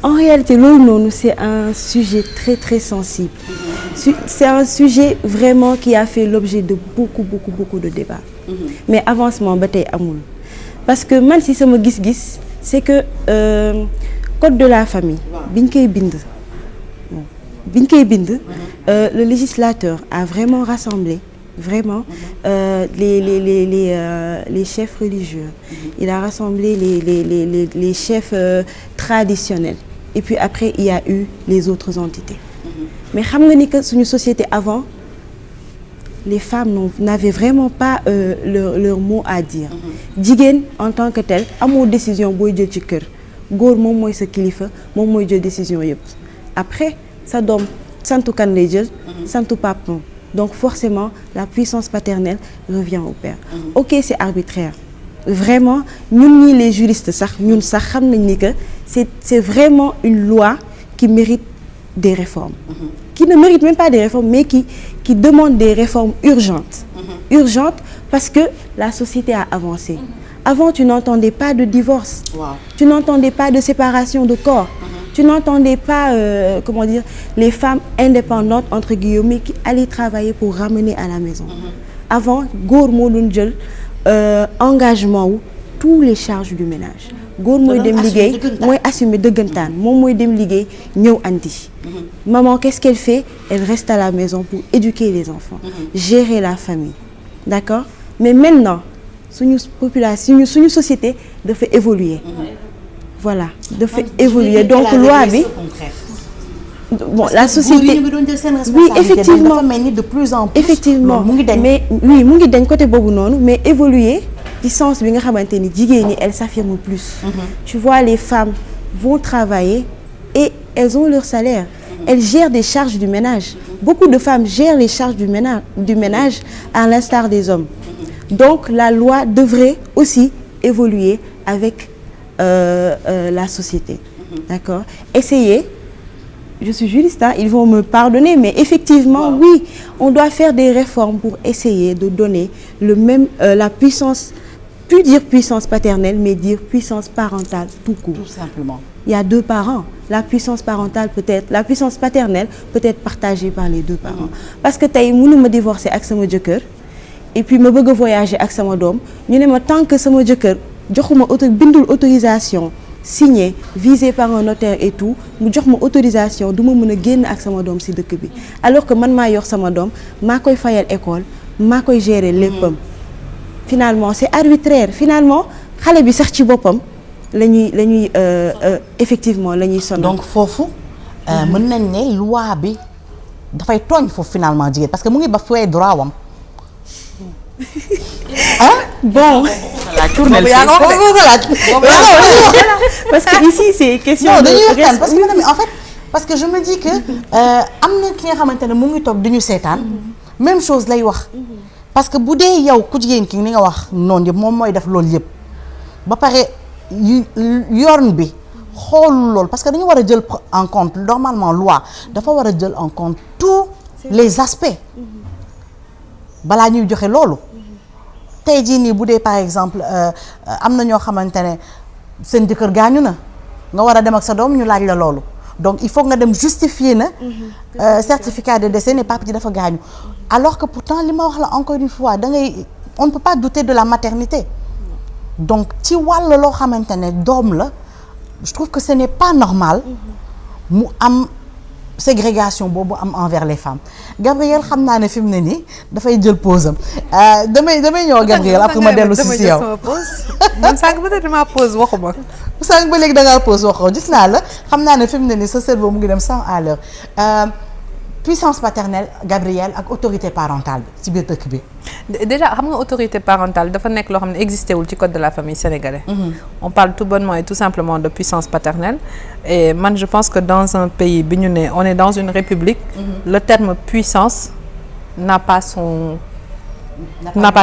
Speaker 4: en réalité loolu noonu c'est un sujet très très sensible c'est un sujet vraiment qui a fait l'objet de beaucoup de débats mais avancement ba tey amul parce que man si sama gis-gis c'est que code de la famille biñ koy bind le législateur a vraiment rassemblé les chefs religieux il a rassemblé les chefs traditionnels et puis après il y a eu les autres entités mais xam nga ni que suñu société avant les femmes n'avaient vraiment pas leur mot à dire jigéen en tant que tel amoo décision booy jël ci kër góor moom mooy sa kilifa moom mooy jël décision yëpp après sa doom santu kan lay jël santu papam donc forcément la puissance paternelle revient au père ok c'est arbitraire vraiment ñun ñii les juristes sax ñun sax xam nañ ni que c'est vraiment une loi qui mérite des réformes qui ne mérite même pas des réformes mais qui demande des réformes urgentes parce que la société a avancé avant tu n'entendais pas de divorce tu n'entendais pas de séparation de corps tu n'entendais pas comment dire les femmes indépendantes entre guillemets qui allaient travailler pour ramener à la maison avant góor moo doon jël engagement wu tous les charges du ménage góor mooy dem liggéey mooy assumer dëggantaan moom mooy dem liggéey ñëw andi maman qu'est-ce qu'elle fait elle reste à la maison pour éduquer les enfants gérer la famille d'accord mais maintenant suñu population suñu société dafa évoluer voilà dafa évoluer donc loi bi bon la société oui effectivement
Speaker 3: dafa mel ni de plus en plus
Speaker 4: effectivement
Speaker 3: mu ngi dañ
Speaker 4: mais oui mu ngi dañ côté boobu noonu mais évoluer ci sens bi nga xamante ni jigéen ñi elles s'affirment plus. Tu vois les femmes vont travailler et elles ont leur salaire. Elles gèrent des charges du ménage. Beaucoup de femmes gèrent les charges du ménage à l'instar des hommes. Donc la loi devrait aussi évoluer avec la société. D'accord? Essayez. Je suis juriste, hein, ils vont me pardonner, mais effectivement, oui, on doit faire des réformes pour essayer de donner le même, la puissance, plus dire puissance paternelle, mais dire puissance parentale tout court.
Speaker 3: Tout simplement.
Speaker 4: Il y a 2 parents. La puissance parentale peut-être, la puissance paternelle peut être partagée par les 2 parents. Parce que tey mënuma divorcer ak sama jëkkër et puis ma bëgg a voyager ak sama doom ñu ne ma tant que sama jëkkër joxuma bindul autorisation signé visé par un notaire et tout mu jox ma autorisation du ma mën a génn ak sama doom ci dëkk bi alors que man maa yor sama doom maa koy fayal école maa koy gérer léppam. Finalement c'est arbitraire finalement xale bi sax ci boppam la ñuy effectivement la ñuy sonal.
Speaker 3: donc foofu mën nañ ne loi bi dafay tooñ foofu finalement jigéen parce que mu ngi ba fooy droit wam.
Speaker 4: Bon. Parce que ici c'est question de
Speaker 3: parce que en fait parce que je me dis que am na ki nga xamante ne mu ngi toog di ñu seetaan même chose lay wax parce que bu dee yow ku jigéen ki ni nga wax noonu yëpp moom mooy def loolu yëpp ba pare yoon bi xoolul loolu parce que dañu war a jël en compte normalement loi dafa war a jël en compte tous les aspects balaa ñuy joxe loolu tey jii nii bu dee par exemple am na ñoo xamante ne seen jëkkër gaañu na nga war a dem ak sa doom ñu laaj la loolu donc il faut nga dem justifier na certificat de décès ne papa ji dafa gaañu alors que pourtant li ma wax la encore une fois da ngay on ne peut pas douter de la maternité donc ci wàll loo xamante ne doom la je trouve que ce n'est pas normal mu am ségrégation boobu am envers les femmes Gabrielle xam naa ne fi mu ne nii dafay jël pause am damay ñëw Gabrielle après ma dellu si yow
Speaker 5: man sànq peut-être ma pause waxuma
Speaker 3: sànq ba léegi da ngaa pause waxoo gis naa la xam naa ne fi mu ne nii sa cerveau mu ngi dem 100 à l'heure puissance paternelle Gabrielle ak autorité parentale bi ci biir dëkk bi.
Speaker 5: déjà xam nga autorité parentale dafa nekk loo xam ne existé wul ci code de la famille sénégalais. On parle tout bonnement et tout simplement de puissance paternelle et man je pense que dans un pays bi ñu ne on est dans une république. Le terme puissance n'a pas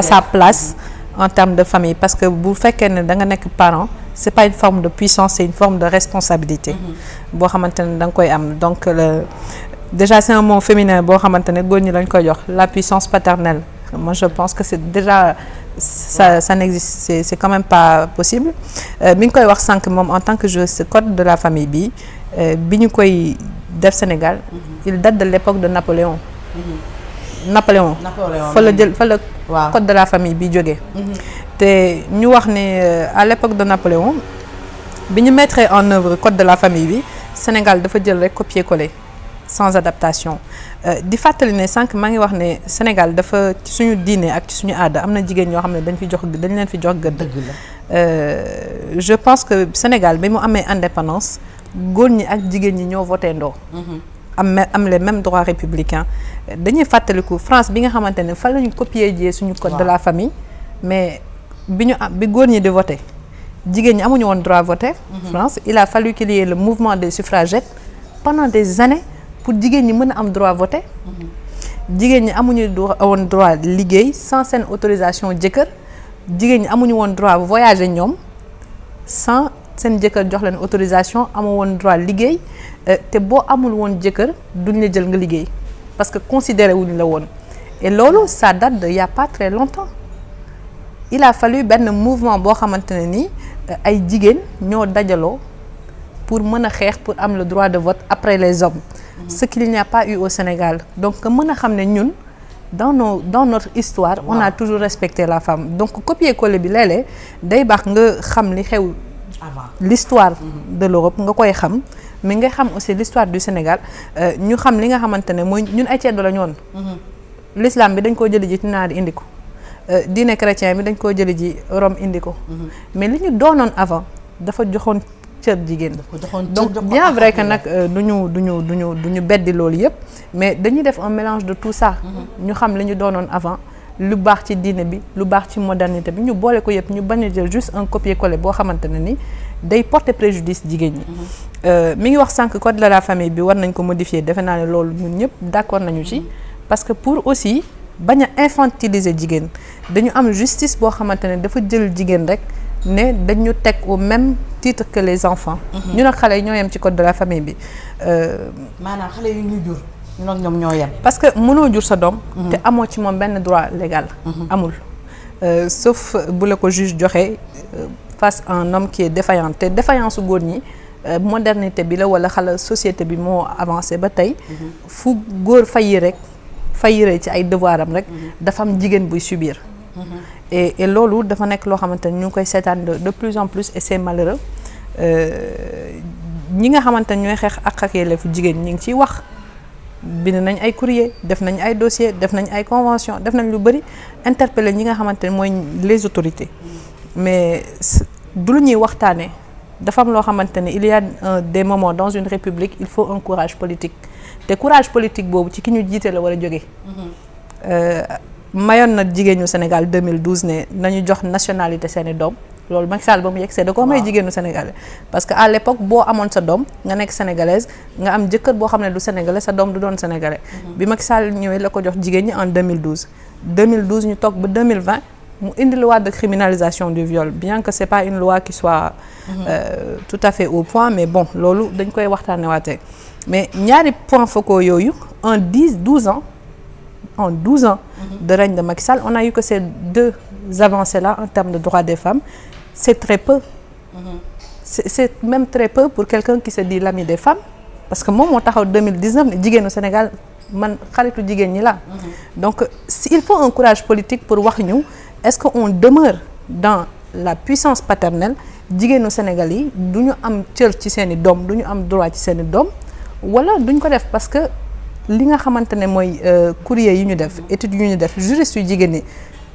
Speaker 5: sa place en termes de famille parce que bu fekkee ne da nga nekk parent c'est pas une forme de puissance c'est une forme de responsabilité. boo xamante ne da nga koy am donc déjà c'est un mot féminin boo xamante ne góor ñi lañ koy jox la puissance paternelle moi je pense que c'est déjà ça n'existe c'est quand même pas possible bi ñu koy wax sànq moom en tant que juriste code de la famille bi ñu koy def Sénégal il date de l'époque de Napoléon fa la code de la famille bi jógee te ñu wax ne à l'époque de Napoléon bi ñu mettre en œuvre code de la famille bi Sénégal dafa jël rek copier-coller sans adaptation di fàttali ne sànq maa ngi wax ne Sénégal dafa ci suñu diine ak ci suñu aada am na jigéen ñoo xam ne dañ leen fi jox gëdd. Je pense que Sénégal bi mu amee indépendance góor ñi ak jigéen ñi ñoo voté ndoo am les mêmes droits républicains dañuy fàttaliku France bi nga xamante ne fa lañu copier jee suñu code de la famille mais bi góor ñi di voté jigéen ñi amuñu woon droit voter France il a fallu qu'il y ait le mouvement des suffragettes pendant des années pour jigéen ñi mën a am droit voter jigéen ñi amuñu woon droit liggéey sans seen autorisation jëkkër jigéen ñi amuñu woon droit voyager ñoom sans seen jëkkër jox leen autorisation amu woon droit liggéey te boo amul woon jëkkër duñ la jël nga liggéey parce que considéré wuñ la woon et loolu ça date de il y a pas très longtemps il a fallu benn mouvement boo xamante ne ni ay jigéen ñoo dajaloo pour mën a xeex pour am le droit de vote après les hommes ce qu'il n'y a pas eu au Sénégal donc mën a xam ne ñun dans notre histoire on a toujours respecté la femme donc copier-coller bi léeg-léeg day baax nga xam li xew l'histoire de l'Europe nga koy xam mais nga xam aussi l'histoire du Sénégal ñu xam li nga xamante ne mooy ñun ay ceddo la ñoon l'islam bi dañ koo jëli ji ci naar indi ko diine chrétien bi dañ koo jëli ji Rome indi ko mais li ñu doonoon avant dafa joxoon cër jigéen. donc bien vrai que nag duñu beddi loolu yëpp mais dañuy def un mélange de tout ça. ñu xam li ñu doonoon avant lu baax ci diine bi lu baax ci modernité bi ñu boole ko yëpp ñu bañ a jël juste un copier-coller boo xamante ne ni day porter préjudice jigéen ñi. mi ngi wax sànq code de la famille bi war nañ ko modifier defe naa ne loolu ñun ñëpp d'accord nañu ci parce que pour aussi bañ a infantiliser jigéen dañu am justice boo xamante ne dafa jël jigéen rek ne dañu teg au même titre que les enfants. ñu nag xale yi ñoo yem ci code de la famille bi.
Speaker 3: maanaam xale yu ñu jur ñu nag ñoom ñoo yem.
Speaker 5: parce que mënoo jur sa doom. te amoo ci moom benn droit légal. amul sauf bu la ko juge joxe face à un homme qui est défaillant te défaillance su góor ñi modernité bi la wala xala société bi moo avancé ba tey. fu góor fayiree ci ay devoir am rek. dafa am jigéen buy subir. et loolu dafa nekk loo xamante ni ñu ngi koy seetaan de plus en plus et c'est malheureux ñi nga xamante ni ñooy xeex ak yelleefu jigéen ñi ngi ciy wax bind nañ ay courrier def nañ ay dossier def nañ ay convention def nañ lu bari interpeller ñi nga xamante ni mooy les autorités mais du lu ñuy waxtaanee dafa am loo xamante ni il y a des moments dans une république il faut un courage politique te courage politique boobu ci ki ñu jiite la war a jógee. mayoon na jigéenu Sénégal 2012 ne nañu jox nationalité seeni doom loolu Macky Sall ba mu yegg da koo may jigéenu Sénégalais parce que à l'époque boo amoon sa doom nga nekk sénégalaise nga am jëkkër boo xam ne du sénégalais sa doom du doon sénégalais. bi Macky Sall ñëwee la ko jox jigéen ñi en 2012 ñu toog ba 2020 mu indi loi de criminalisation du viol bien que c'est pas une loi qui soit tout à fait au point mais bon loolu dañ koy waxtaanee waatee mais ñaari points focaux yooyu en 12 ans de règne de Macky Sall, on a eu que ces deux avancées-là en termes de droits des femmes. C'est très peu. C'est même très peu pour quelqu'un qui se dit l'ami des femmes. Parce que moi, en 2019, jigéen au Sénégal, man xaritu jigéen ñi la. Donc, il faut un courage politique pour wax ñu est-ce qu'on demeure dans la puissance paternelle jigéenu Sénégal yi du ñu am cër ci seeni doom du ñu am droit ci seeni doom wala duñ ko def parce que li nga xamante ne mooy courrier yi ñu def études yu ñu def juristes yu jigéen ñi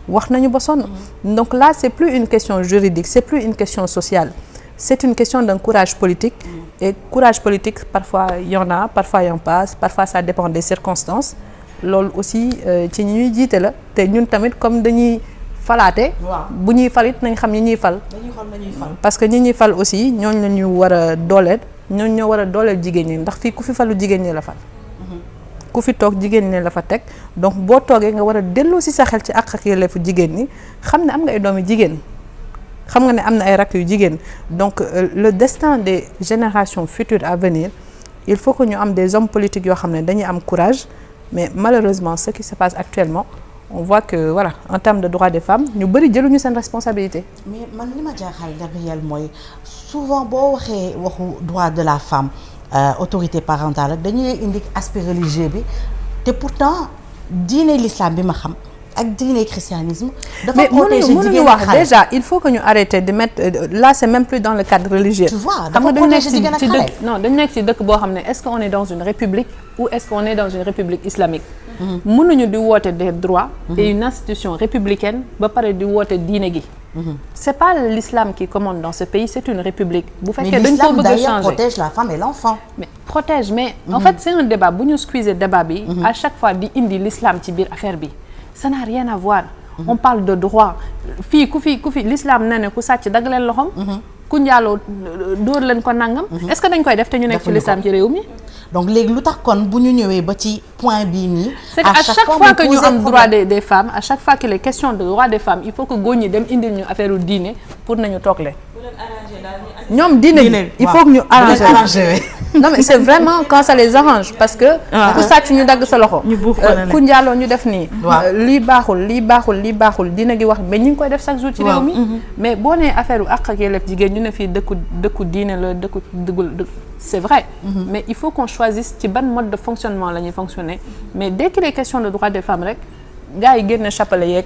Speaker 5: wax nañu ba sonn donc là c'est plus une question juridique c'est plus une question sociale c'est une question d'un courage politique et courage politique parfois il y en a parfois il y en passe parfois ça dépend des circonstances loolu aussi ci ñi ñuy jiite la te ñun tamit comme dañuy falaate bu ñuy fal it nañ xam ñi ñuy fal parce que ñi ñuy fal aussi ñooñu la ñu war a dooleel ñooñu ñoo war a dooleel jigéen ñi ndax fii ku fi falu jigéen ñi la fal ku fi toog jigéen ñi la fa teg donc boo toogee nga war a delloo si sa xel ci àq ak yelleefu jigéen ñi xam ne am nga ay doomi jigéen xam nga ne am na ay rakk yu jigéen donc le destin des générations futures à venir il faut que ñu am des hommes politiques yoo xam ne dañuy am courage mais malheureusement ce qui se passe actuellement on voit que voilà en termes de droits des femmes ñu bëri jëluñu seen responsabilité.
Speaker 3: mais man li ma jaaxal Gabrielle mooy souvent boo waxee waxu droit de la femme autorité parentale rek dañuy indi aspect religieux bi te pourtant diine l'islam bi ma xam ak diine christianisme. dafa protéger jigéen
Speaker 5: wax déjà il faut que ñu arrêter de mettre là c'est même plus dans le cadre religieux.
Speaker 3: tu vois dafa protéger jigéen ak xale
Speaker 5: non dañu nekk ci dëkk boo xam ne est-ce qu'on est dans une république ou est-ce qu'on est dans une république islamique. mënuñu di woote des droits. et une institution républicaine ba pare di woote diine gi. C'est pas l'islam qui commande dans ce pays, c'est une république. Bu fekkee dañ ko bëgg a changer.
Speaker 3: Protège la femme et l'enfant.
Speaker 5: Mais protège mais en fait c'est un débat bu ñu squeezer débat bi. À chaque fois di indi l'islam ci biir affaire bi. Ça n'a rien à voir. On parle de droit. Fii ku fi l'islam nee na ku sàcc dagg leen loxoom. Ku njaaloo dóor leen ko nangam. Est-ce que dañ koy def te ñu nekk ci l'islam ci réew mi.
Speaker 3: Donc léegi lu tax kon bu ñu ñëwee ba ci point bii nii.
Speaker 5: c'est qu'à chaque fois que ñu am droit des femmes à chaque fois qu'il est question de droit des femmes il faut que góor ñi dem indil ñu affaire u diine pour nañu toog leen. ñoom diine il faut que ñu arranger non mais c'est vraiment quand ça les arrange parce que ku sàcc ñu dagg sa loxo ku njaaloo ñu def nii lii baaxul diine gi wax mais ñu ngi koy def chaque jour ci réew mi mais boo nee affaire u àq ak yelleef jigéen ñu ne fii dëkku diine la dëkku c'est vrai mais il faut qu'on choisisse ci ban mode de fonctionnement la ñuy fonctionner mais dès qu'il est question de droit des femmes rek gars yi génne chapelet yeeg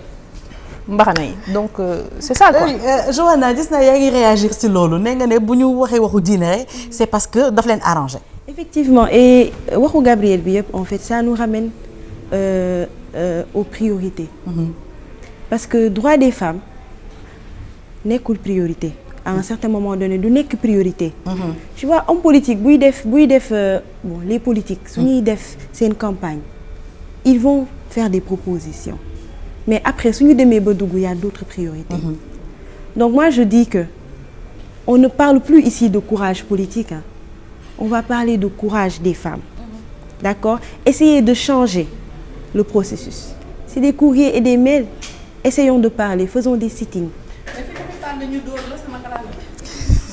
Speaker 5: mbaxana yi donc c'est ça quoi.
Speaker 3: Johanna gis naa yaa ngi réagir ci loolu nee nga ne bu ñu waxee waxu diine rek c'est parce que daf leen arranger.
Speaker 4: Effectivement et waxu Gabrielle bi yëpp en fait ça nous ramène aux priorités. Parce que droit des femmes nekkul priorité à un certain moment donné du nekk priorité. Tu vois homme politique buy def bon les politiques su ñuy def seen campagne ils vont faire des propositions mais après su ñu demee ba dugg y a d'autres priorités. Donc moi je dis que on ne parle plus ici de courage politique hein. On va parler de courage des femmes. D'accord? Essayez de changer le processus. C'est des courriers et des mails. Essayons de parler, faisons des sittings.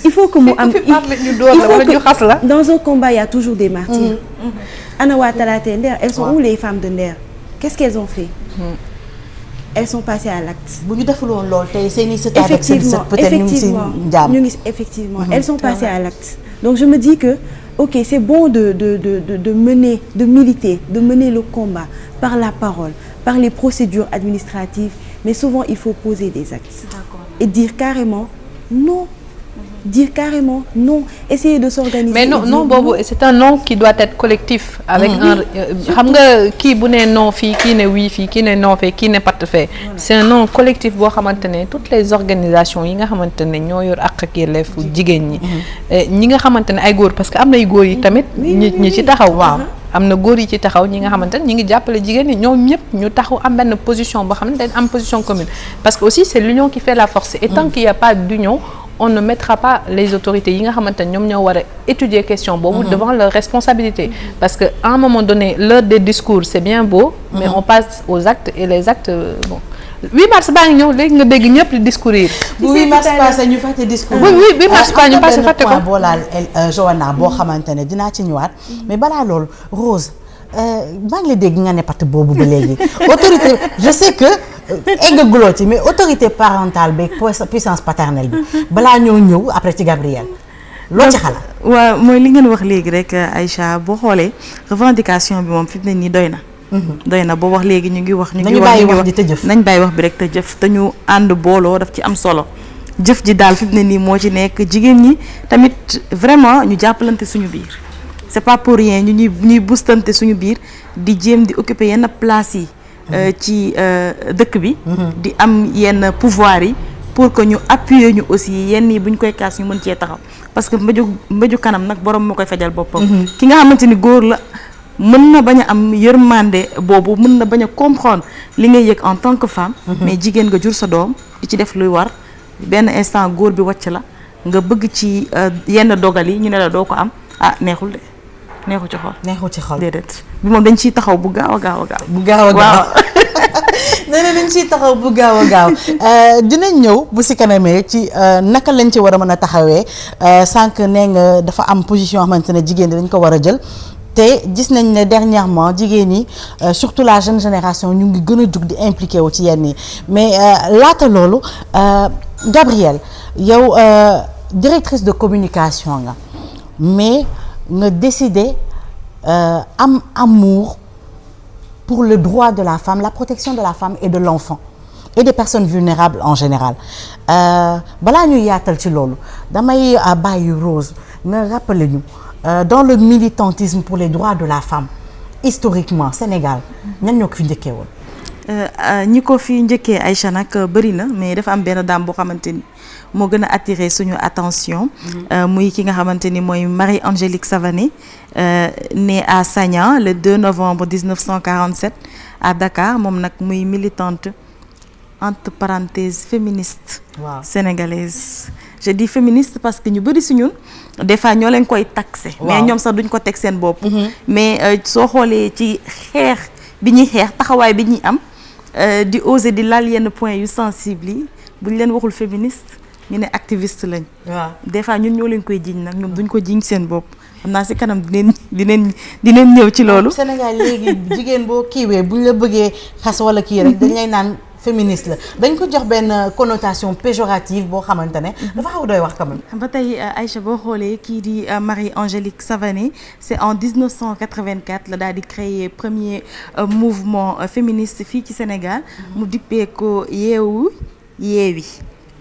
Speaker 4: Il faut que dans un combat, il y a toujours des martyrs. Anna Ouattara et Nder, elles sont où les femmes de Nder? Qu'est-ce qu'elles ont fait? Elles sont passées à l'acte. Effectivement, elles sont passées à l'acte. Donc je me dis que, ok, c'est bon de mener, de militer, de mener le combat par la parole, par les procédures administratives, mais souvent il faut poser des actes. Et dire carrément non. Dire carrément non, essayer de s'organiser.
Speaker 5: Mais non, Bobo, c'est un non qui doit être collectif. Avec xam nga kii bu ne non fii kii ne oui fii kii ne non fii kii ne pat fee. C'est un non collectif boo xamante ne toutes les organisations yi nga xamante ne ñoo yor àq ak yelleefu jigéen ñi nga xamante ne ay góor parce que am na ay góor yi tamit ñi ci taxaw. Waaw am na góor yi ci taxaw ñi nga xamante ne ñi ngi jàppale jigéen ñi ñoom ñëpp ñu taxaw am benn position boo xam ne dañ am position commune parce que aussi c'est l'union qui fait la force et tant qu'il y a pas d'union on ne mettra pas les autorités yi nga xamante ne ñoom ñoo war a étudier question boobu devant leurs responsabilités parce que à un moment donné l'heure des discours c'est bien beau mais on passe aux actes et les actes bon 8 mars baa ngi ñëw léegi nga dégg ñëpp di discourir.
Speaker 3: bu 8 mars passé ñu fàtte discours.
Speaker 5: oui 8 mars passé ñu fàtte ko.
Speaker 3: boolaal Joanna boo xamante ne dinaa ci ñëwaat mais balaa loolu Rose maa ngi lay dégg nga ne pat boobu ba léegi autorité je sais que eggaguloo ci mais autorité parentale bi puissance paternelle bi balaa ñëw après ci Gabrielle loo ci xalaat.
Speaker 7: waaw mooy li ngeen wax léegi rek Aïcha boo xoolee revendication bi moom fi mu ne nii doy na boo wax léegi ñu ngi wax nañ bàyyi wax bi rek te jëf te ñu ànd booloo daf ci am solo jëf ji daal fi mu ne nii moo ci nekk jigéen ñi tamit vraiment ñu jàppalante suñu biir c'est pas pour rien ñuy boostante suñu biir di jéem di occuper yenn place yi ci dëkk bi di am yenn pouvoir yi pour que ñu appuyer ñu aussi yenn yi bu ñu koy kaas ñu mën cee taxaw parce que mbéju kanam nag borom moo koy fajal boppam ki nga xamante ni góor la mën na bañ a am yërmande boobu mën na bañ a comprendre li ngay yëg en tant que femme mais jigéen nga jur sa doom di ci def luy war benn instant góor bi wàcc la nga bëgg ci yenn dogal yi ñu ne la doo ko am neexul ci xol déedéet bi moom dañ ciy taxaw bu gaaw a gaaw
Speaker 3: nee na dañ ciy taxaw bu gaaw a gaaw dinañ ñëw bu si kanamee ci naka lañ ci war a mën a taxawee sànq nee nga dafa am position xamante ne jigéen dañ ko war a jël te gis nañ ne dernièrement jigéen ñi surtout la jeune génération ñu ngi gën a jug di impliqué wu ci yenn yi mais laata loolu Gabrielle yow directrice de communication nga mais nga décider am amour pour le droit de la femme, la protection de la femme et de l'enfant et des personnes vulnérables en général balaa ñuy yaatal ci loolu damay bàyyi Rose nga rappeler ñu dans le militantisme pour les droits de la femme historiquement Sénégal ñan ñoo ko fi njëkkee woon.
Speaker 7: ñi ko fi njëkkee Aïcha nag bëri na mais dafa am benn dame boo xamante ni moo gën a attirer suñu attention. muy ki nga xamante ni mooy Marie-Angélique Savané née à Sagnan le 2 novembre 1947 à Dakar moom nag muy militante entre parenthèses féministe.
Speaker 3: Wow.
Speaker 7: Sénégalaise. Je dis féministe parce que ñu bëri si ñun des fois ñoo leen koy taxé. mais ñoom sax duñ ko teg seen bopp. mais soo xoolee ci xeex bi ñuy xeex taxawaay bi ñuy am di oser di laal yenn point yu sensible yi buñ leen waxul féministe ñu ne activiste lañ.
Speaker 3: waaw
Speaker 7: des fois ñun ñoo leen koy jiñ nag ñoom duñ ko jiñ seen bopp xam naa si kanam dinañ ñëw ci loolu.
Speaker 3: Sénégal léegi jigéen boo kiiwee buñ la bëggee xas wala kii rek dañ lay naan féministe la dañ ko jox benn connotation péjorative boo xamante ne dafa xaw doy wax quand même.
Speaker 7: ba tey Aïcha boo xoolee kii di Marie-Angélique Savané c'est en 1984 la daal di créer premier mouvement féministe fii ci Sénégal mu dippee ko yeewi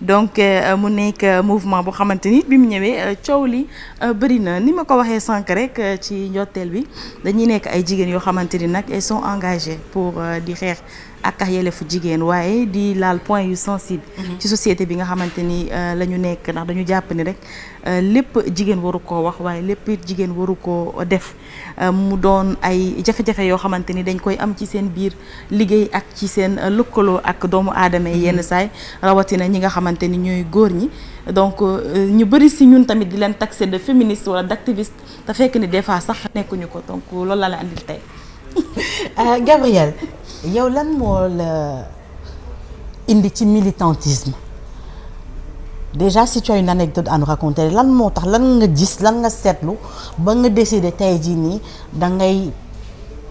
Speaker 7: donc mu nekk mouvement boo xamante ni bi mu ñëwee coow li bëri na ni ma ko waxee sànq rek ci njotteel bi dañuy nekk ay jigéen yoo xamante ni nag elles sont engagées pour di xeex ak yelleefu jigéen waaye di laal point yu sensible ci société bi nga xamante ni la ñu nekk ndax dañu jàpp ni rek lépp jigéen waru koo wax waaye lépp jigéen waru koo def mu doon ay jafe-jafe yoo xamante ni dañ koy am ci seen biir liggéey ak ci seen lëkkaloo ak doomu aadama yi yenn saay rawatina ñi nga xamante ni ñooy góor ñi donc ñu bëri si ñun tamit di leen taxé de féministe wala d'activiste te fekk ni des fois sax nekkuñu ko donc loolu la andil tey.
Speaker 3: Gabrielle yow lan moo la indi ci militantisme déjà si tu as une anecdote à nous raconter lan moo tax lan nga gis lan nga seetlu ba nga décider tey jii nii da ngay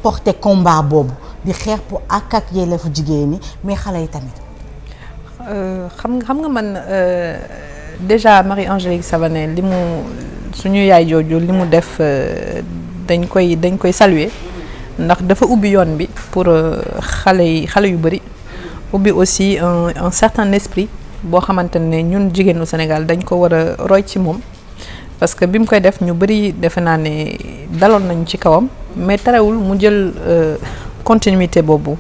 Speaker 3: porter combat boobu di xeex pour ak yelleefu jigéen ñi mais xale yi tamit.
Speaker 5: xam nga man déjà Marie-Angélique Savané li mu suñu yaay jooju li mu def dañ koy saluer ndax dafa ubbi yoon bi pour xale yu bëri ubbi aussi un certain esprit boo xamante ne ñun jigéenu Sénégal dañ ko war a roy ci moom parce que bi mu koy def ñu bëri defe naa ne daloon nañu ci kawam mais terewul mu jël continuité boobu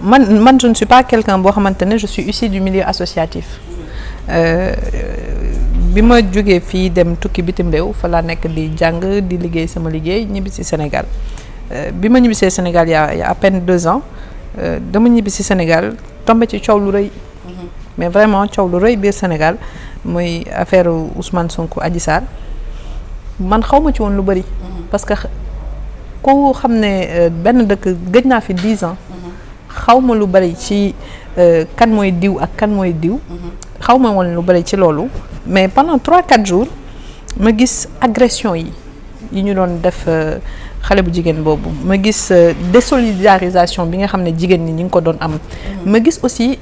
Speaker 5: man je ne suis pas quelqu'un boo xamante ne je suis issue du milieu associatif bi ma jógee fii dem tukki bitim réew fa laa nekk di jàng di liggéey sama liggéey ñibbi si Sénégal bi ma ñibbisee Sénégal y a à peine 2 ans dama ñibbi si Sénégal tombé ci coow lu rëy mais vraiment coow lu rëy biir Sénégal muy affaire Ousmane Sonko Adji Sarr man xaw ma ci woon lu bëri parce que ku xam ne benn dëkk gëj naa fi 10 ans xaw ma lu bëri ci kan mooy diw ak kan mooy diw xaw ma woon lu bëri ci loolu mais pendant 3-4 jours ma gis agression yi ñu doon def xale bu jigéen boobu ma gis désolidarisation bi nga xam ne jigéen ñi ñu ngi ko doon am ma gis aussi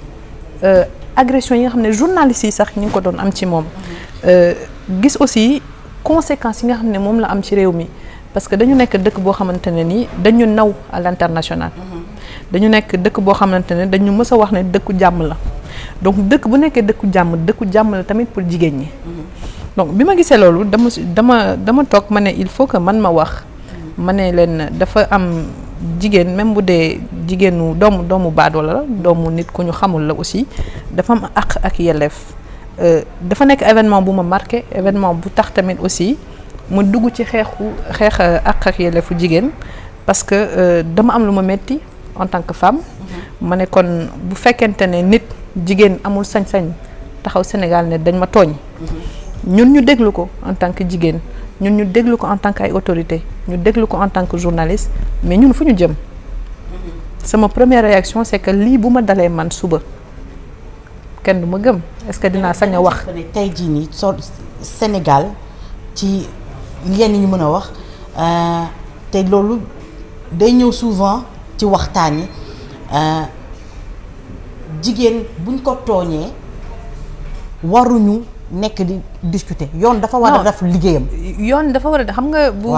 Speaker 5: agression yi nga xam ne journalistes yi sax ñu ngi ko doon am ci moom gis aussi conséquences yi nga xam ne moom la am ci réew mi parce que dañu nekk dëkk boo xamante ne ni dañu naw à l'international dañu nekk dëkk boo xamante ne dañu mës a wax ne dëkku jàmm la donc dëkk bu nekkee dëkku jàmm la tamit pour jigéen ñi donc bi ma gisee loolu dama toog ma ne il faut que man ma wax ma ne leen dafa am jigéen même bu dee jigéenu doomu baadoola la doomu nit ku ñu xamul la aussi dafa am àq ak yelleef dafa nekk événement bu ma marqué événement bu tax tamit aussi ma dugg ci xeex àq ak yelleefu jigéen parce que dama am lu ma metti en tant que femme ma ne kon bu fekkente ne nit jigéen amul sañ-sañ taxaw Sénégal ne dañ ma tooñ ñun ñu déglu ko en tant que jigéen ñun ñu déglu ko en tant que ay autorité ñu déglu ko en tant que journaliste mais ñun fu ñu jëm sama première réaction c'est que lii bu ma dalee man suba kenn du ma gëm est-ce que dinaa sañ a wax
Speaker 3: tey jii nii Sénégal ci yenn ñu mën a wax te loolu day ñëw souvent ci waxtaan yi jigéen buñ ko tooñee waruñu nekk di discuter yoon dafa war a def liggéeyam.
Speaker 5: yoon dafa war a xam nga bu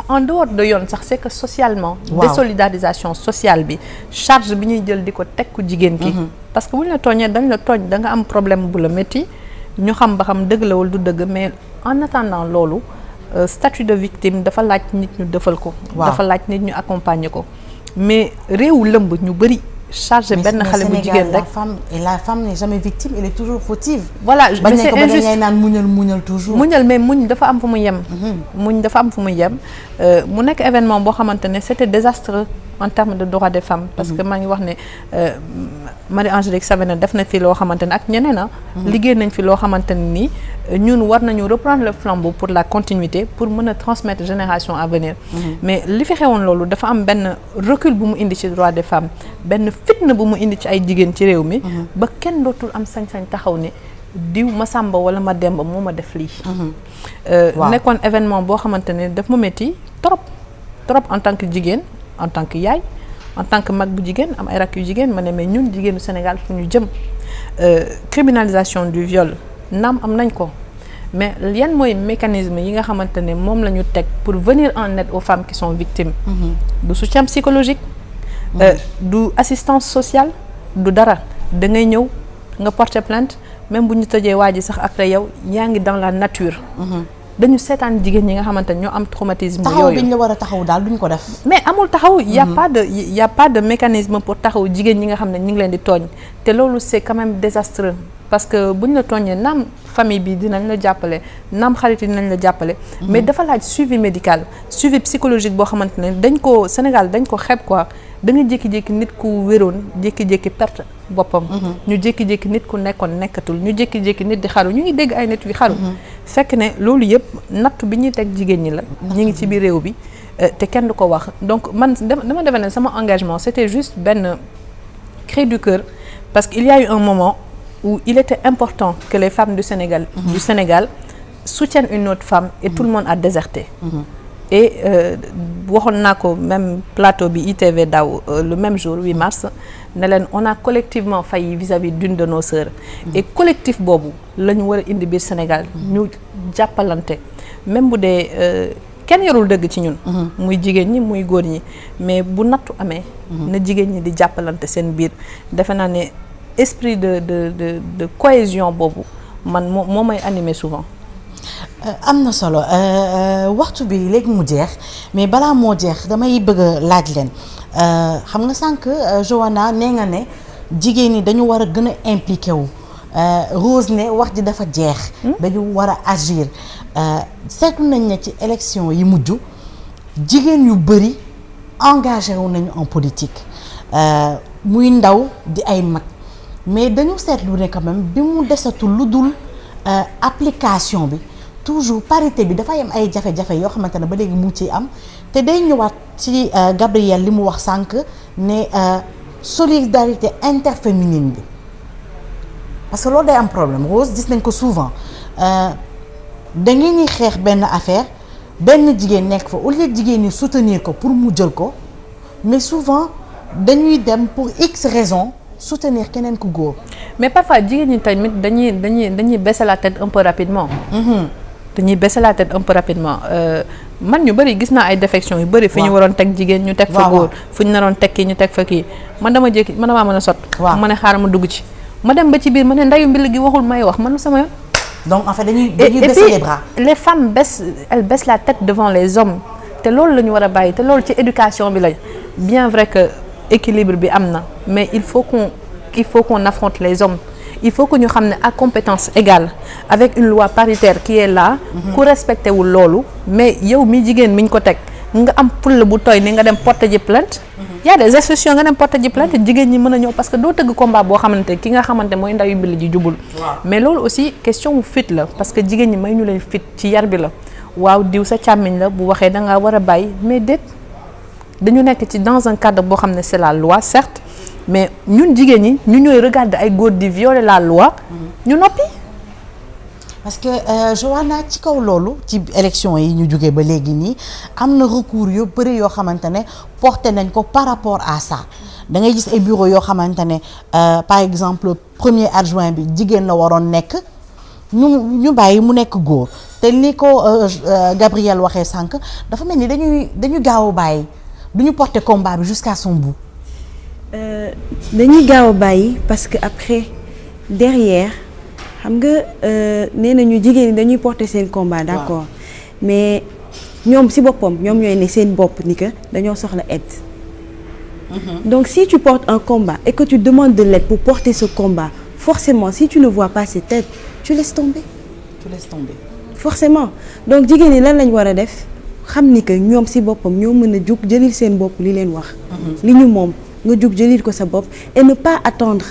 Speaker 5: en dehors de yoon sax c'est que socialement désolidarisation sociale bi charge bi ñuy jël di ko teg ku jigéen ki parce que bu ñu la tooñee dañ la tooñ da nga am problème bu la métti ñu xam ba xam dëgg la wala du dëgg mais en attendant loolu statut de victime dafa laaj nit ñu defal ko dafa laaj nit ñu accompagner ko mais réew lëmb ñu bëri chargé benn xale bu jigéen rek
Speaker 3: la femme n'est jamais victime, elle est toujours fautive.
Speaker 5: Voilà, mais c'est injuste.
Speaker 3: muñal toujours.
Speaker 5: muñal mais muñ dafa am fu mu yem. muñ dafa am fu mu yem mu nekk événement boo xamante ne c'était désastreux en termes de droits des femmes. parce que maa ngi wax ne Marie-Angélique Savané def na fi loo xamante ne ak ñeneen a. liggéey nañ fi loo xamante ne nii ñun war nañu reprendre le flambeau pour la continuité pour mën a transmettre génération à venir. mais li fi xewoon loolu dafa am benn recul bu mu indi ci droits des femmes benn fitna bu mu indi ci ay jigéen ci réew mi. ba kenn dootul am sañ-sañ taxaw ne diw ma sàmba wala ma demba moo ma def lii. nekkoon événement boo xamante ne daf ma métti trop en tant que jigéen en tant que yaay en tant que mag bu jigéen am ay rakk yu jigéen ma ne mais ñun jigéenu Sénégal fu ñu jëm criminalisation du viol naam am nañ ko mais yan mooy mécanisme yi nga xamante ne moom la ñu teg pour venir en aide aux femmes qui sont victimes. du soutien psychologique. du assistance sociale du dara da ngay ñëw nga porter plainte même bu ñu tëjee waa ji sax après yow yaa ngi dans la nature. dañu seetaan jigéen ñi nga xamante ne ñoo am traumatisme yooyu
Speaker 3: taxaw bi ñu la war a taxaw daal duñ ko def.
Speaker 5: mais amul taxaw y a pas de mécanisme pour taxaw jigéen ñi nga xam ne ñu ngi leen di tooñ te loolu c'est quand même désastreux parce que buñ la tooñee naam famille bi dinañ la jàppale naam xarit yi dinañ la jàppale. mais dafa laaj suivi médical suivi psychologique boo xamante ne dañ ko Sénégal dañ ko xeeb quoi da nga jékki-jékki nit ku wéroon jékki-jékki perte boppam. ñu jékki-jékki nit ku nekkoon nekkatul ñu jékki-jékki nit di xaru ñu ngi dégg ay nit yu xaru. fekk ne loolu yëpp natt bi ñuy teg jigéen ñi la. ñu ngi ci biir réew bi te kenn du ko wax donc man dama defe ne sama engagement c'était juste benn cri du cœur parce qu'il y a eu un moment où il était important que les femmes du Sénégal soutiennent une autre femme et tout le monde a déserté. Et waxoon naa ko même plateau bi ITV daaw le même jour 8 mars ne leen on a collectivement failli vis-à-vis d'une de nos sœurs. Et collectif boobu la ñu war a indi biir Sénégal. ñu jàppalante même bu dee kenn yorul dëgg ci ñun. muy jigéen ñi muy góor ñi mais bu nattu amee. na jigéen ñi di jàppalante seen biir defe naa ne esprit de cohésion boobu man moo may animer souvent.
Speaker 3: am na solo waxtu bi léegi mu jeex mais balaa moo jeex damay bëgg a laaj leen xam nga sànq Joanna nee nga ne jigéen ñi dañu war a gën a impliqué wu Rose ne wax ji dafa jeex. dañu war a agir seetlu nañ ne ci élection yi mujj jigéen yu bëri engagé wu nañu en politique muy ndaw di ay mag mais dañu seetlu ne quand même bi mu desatul lu dul application bi. toujours parité bi dafay am ay jafe-jafe yoo xamante ne ba léegi mu ciy am te day ñëwaat ci Gabrielle li mu wax sànq ne solidarité interféminine bi parce que loolu day am problème Rose gis nañ ko souvent da ngeen ñuy xeex benn affaire benn jigéen nekk fa au lieu jigéen ñi soutenir ko pour mu jël ko mais souvent dañuy dem pour X raison soutenir keneen ku góor.
Speaker 5: mais parfois jigéen ñi tamit dañuy baisser la tête un peu rapidement. dañuy baisser la tête un peu rapidement man ñu bëri gis naa ay défection yu bëri. fi ñu waroon teg jigéen ñu teg fa góor. fu ñu naroon teg kii ñu teg fa kii man damaa mën a sot. ma ne xaaral ma dugg ci. ma dem ba ci biir ma ne ndayu mbil gi waxul may wax man lu sama yoon.
Speaker 3: donc en fait dañuy baisser les bras.
Speaker 5: les femmes baissent la tête devant les hommes te loolu la ñu war a bàyyi te loolu ci éducation bi la bien vrai que équilibre bi am na mais il faut qu'on affronte les hommes. il faut que ñu xam ne à compétence égale avec une loi paritaire qui est là. ku respecté wul loolu mais yow mi jigéen mi ñu ko teg nga am pull bu tooy ni nga dem porter ji plainte. y a des institutions nga dem porter ji plainte jigéen ñi mën a ñëw parce que doo tëgg combat boo xamante ki nga xamante mooy ndayu mbili ji jubul. mais loolu aussi question wu fit la parce que jigéen ñi may ñu leen fit ci yar bi la waaw diw sa càmmiñ la bu waxee da ngaa war a bàyyi mais déet dañu nekk ci dans un cadre boo xam ne c'est la loi certes. mais ñun jigéen ñi ñu ñooy regarder ay góor di violer la loi ñu noppi.
Speaker 3: parce que Joanna ci kaw loolu ci élection yi ñu jógee ba léegi nii am na recours yu bëri yoo xamante ne porté nañ ko par rapport à ça da ngay gis ay bureau yoo xamante ne par exemple premier adjoint bi jigéen la waroon nekk ñu bàyyi mu nekk góor te ni ko Gabrielle waxee sànq dafa mel ni dañuy gaaw a bàyyi duñu porter combat bi jusqu'à son bout.
Speaker 4: dañuy gaaw a bàyyi parce que après derrière xam nga nee nañu jigéen ñi dañuy porter seen combat d'accord mais ñoom ci boppam ñoom ñooy ne seen bopp ni que dañoo soxla aide. Donc si tu portes un combat et que tu demandes de l'aide pour porter ce combat forcément si tu ne vois pas cette aide tu laisses tomber. forcément donc jigéen ñi lan lañ war a def xam ni que ñoom ci boppam ñoo mën a jug jëlil seen bopp li leen wax. li ñu moom. nga jug jëlil ko sa bopp et ne pas attendre